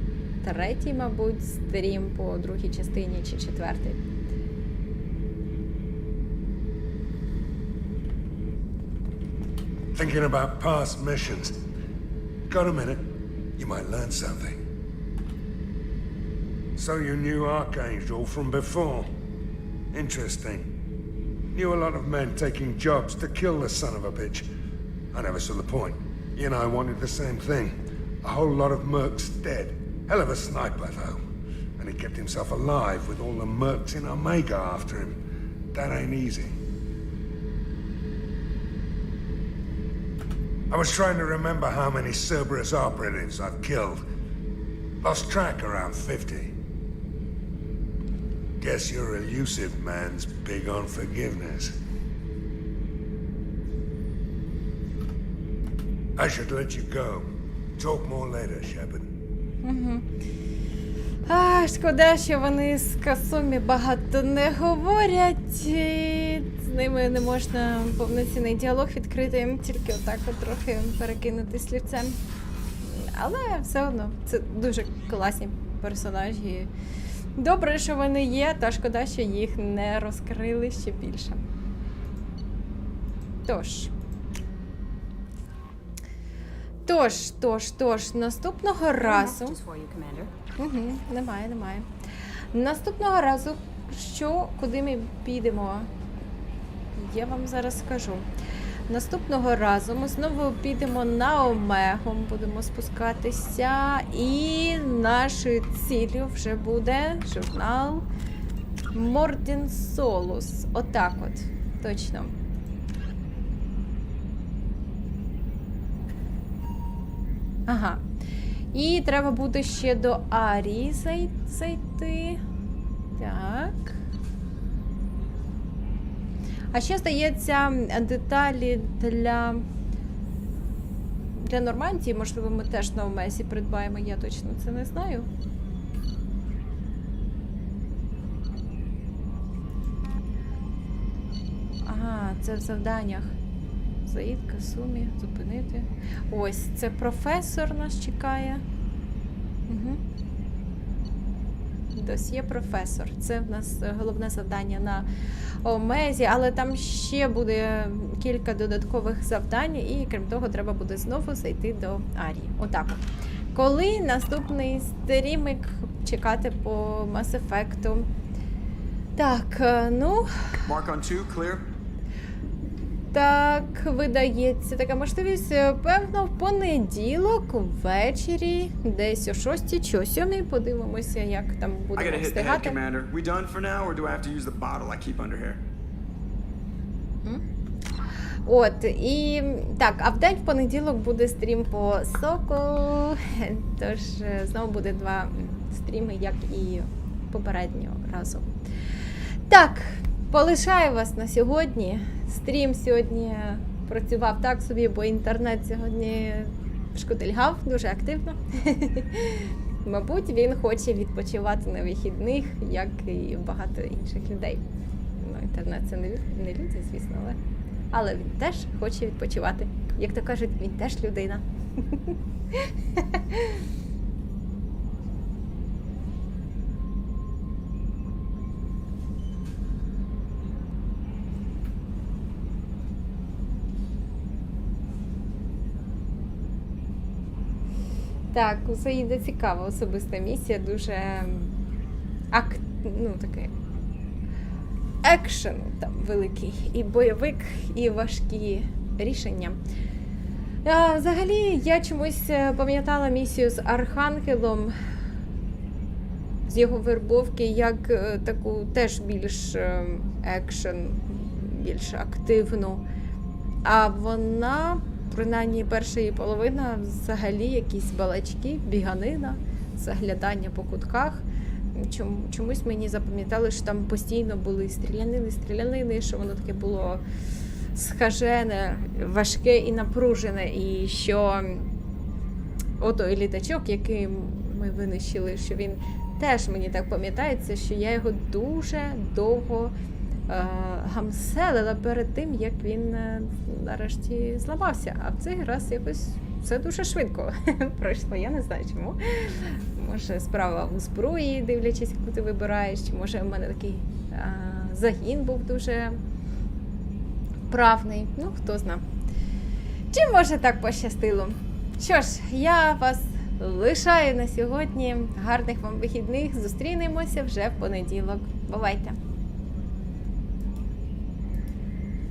A: 3-й, мабуть, стрім по 2-й частині чи 4-й.
B: Thinking about past missions. Got a minute? You might learn something. So you knew Archangel from before? Interesting. Knew a lot of men taking jobs to kill the son of a bitch. I never saw the point. He and I wanted the same thing. A whole lot of mercs dead. Hell of a sniper, though. And he kept himself alive with all the mercs in Omega after him. That ain't easy. I was trying to remember how many Cerberus operatives I've killed. Lost track around 50. Guess your elusive man's big on forgiveness. I should let you go. Talk more later, Shepard.
A: Шкода, що вони з Касумі багато не говорять. І з ними не можна повноцінний діалог відкрити, тільки отак от трохи перекинути слівцем. Але все одно, це дуже класні персонажі. Добре, що вони є, та шкода, що їх не розкрили ще більше. Тож, наступного разу... Немає. Наступного разу, куди ми підемо, я вам зараз скажу. Наступного разу ми знову підемо на Омегу, будемо спускатися, і нашою ціллю вже буде журнал Мордін Солус. Отак от, точно. Ага. І треба буде ще до Арії зайти. Так. А ще, здається, деталі для Нормандії, можливо, ми теж на Омезі придбаємо, я точно це не знаю. Ага, це в завданнях. Заїд, Касумі, зупинити. Ось, це професор нас чекає. Угу. Досьє професор. Це в нас головне завдання на Омезі, але там ще буде кілька додаткових завдань, і крім того, треба буде знову зайти до Арії. Отак. Коли наступний стрімик чекати по Mass Effect? Так, ну...
G: Mark on 2, clear.
A: Так, видається така можливість, певно, в понеділок ввечері, десь о 6 чи о 7, подивимося, як там будемо встигати. От, і так, а в день в понеділок буде стрім по Соколу, тож знову буде 2 стріми, як і попереднього разу. Так, полишаю вас на сьогодні. Стрім сьогодні працював так собі, бо інтернет сьогодні шкотильгав дуже активно. Мабуть, він хоче відпочивати на вихідних, як і багато інших людей. Ну, інтернет це не люди, звісно, але він теж хоче відпочивати. Як то кажуть, він теж людина. Так, у Саїда цікава особиста місія, дуже такий екшену там великий, і бойовик, і важкі рішення. Взагалі, я чомусь пам'ятала місію з Архангелом, з його вербовки, як таку теж більш екшен, більш активну. А вона... Принаймні, перша її половина взагалі якісь балачки, біганина, заглядання по кутках. Чомусь мені запам'ятали, що там постійно були стрілянини, що воно таке було схажене, важке і напружене. І що отой літачок, який ми винищили, що він теж мені так пам'ятається, що я його дуже довго гамселила перед тим, як він нарешті зламався. А в цей раз якось все дуже швидко пройшло. Я не знаю чому. Може, справа у зброї, дивлячись, яку ти вибираєш, чи може в мене такий загін був дуже вправний. Ну, хто зна. Чи може так пощастило? Що ж, я вас лишаю на сьогодні. Гарних вам вихідних. Зустрінемося вже в понеділок. Бувайте!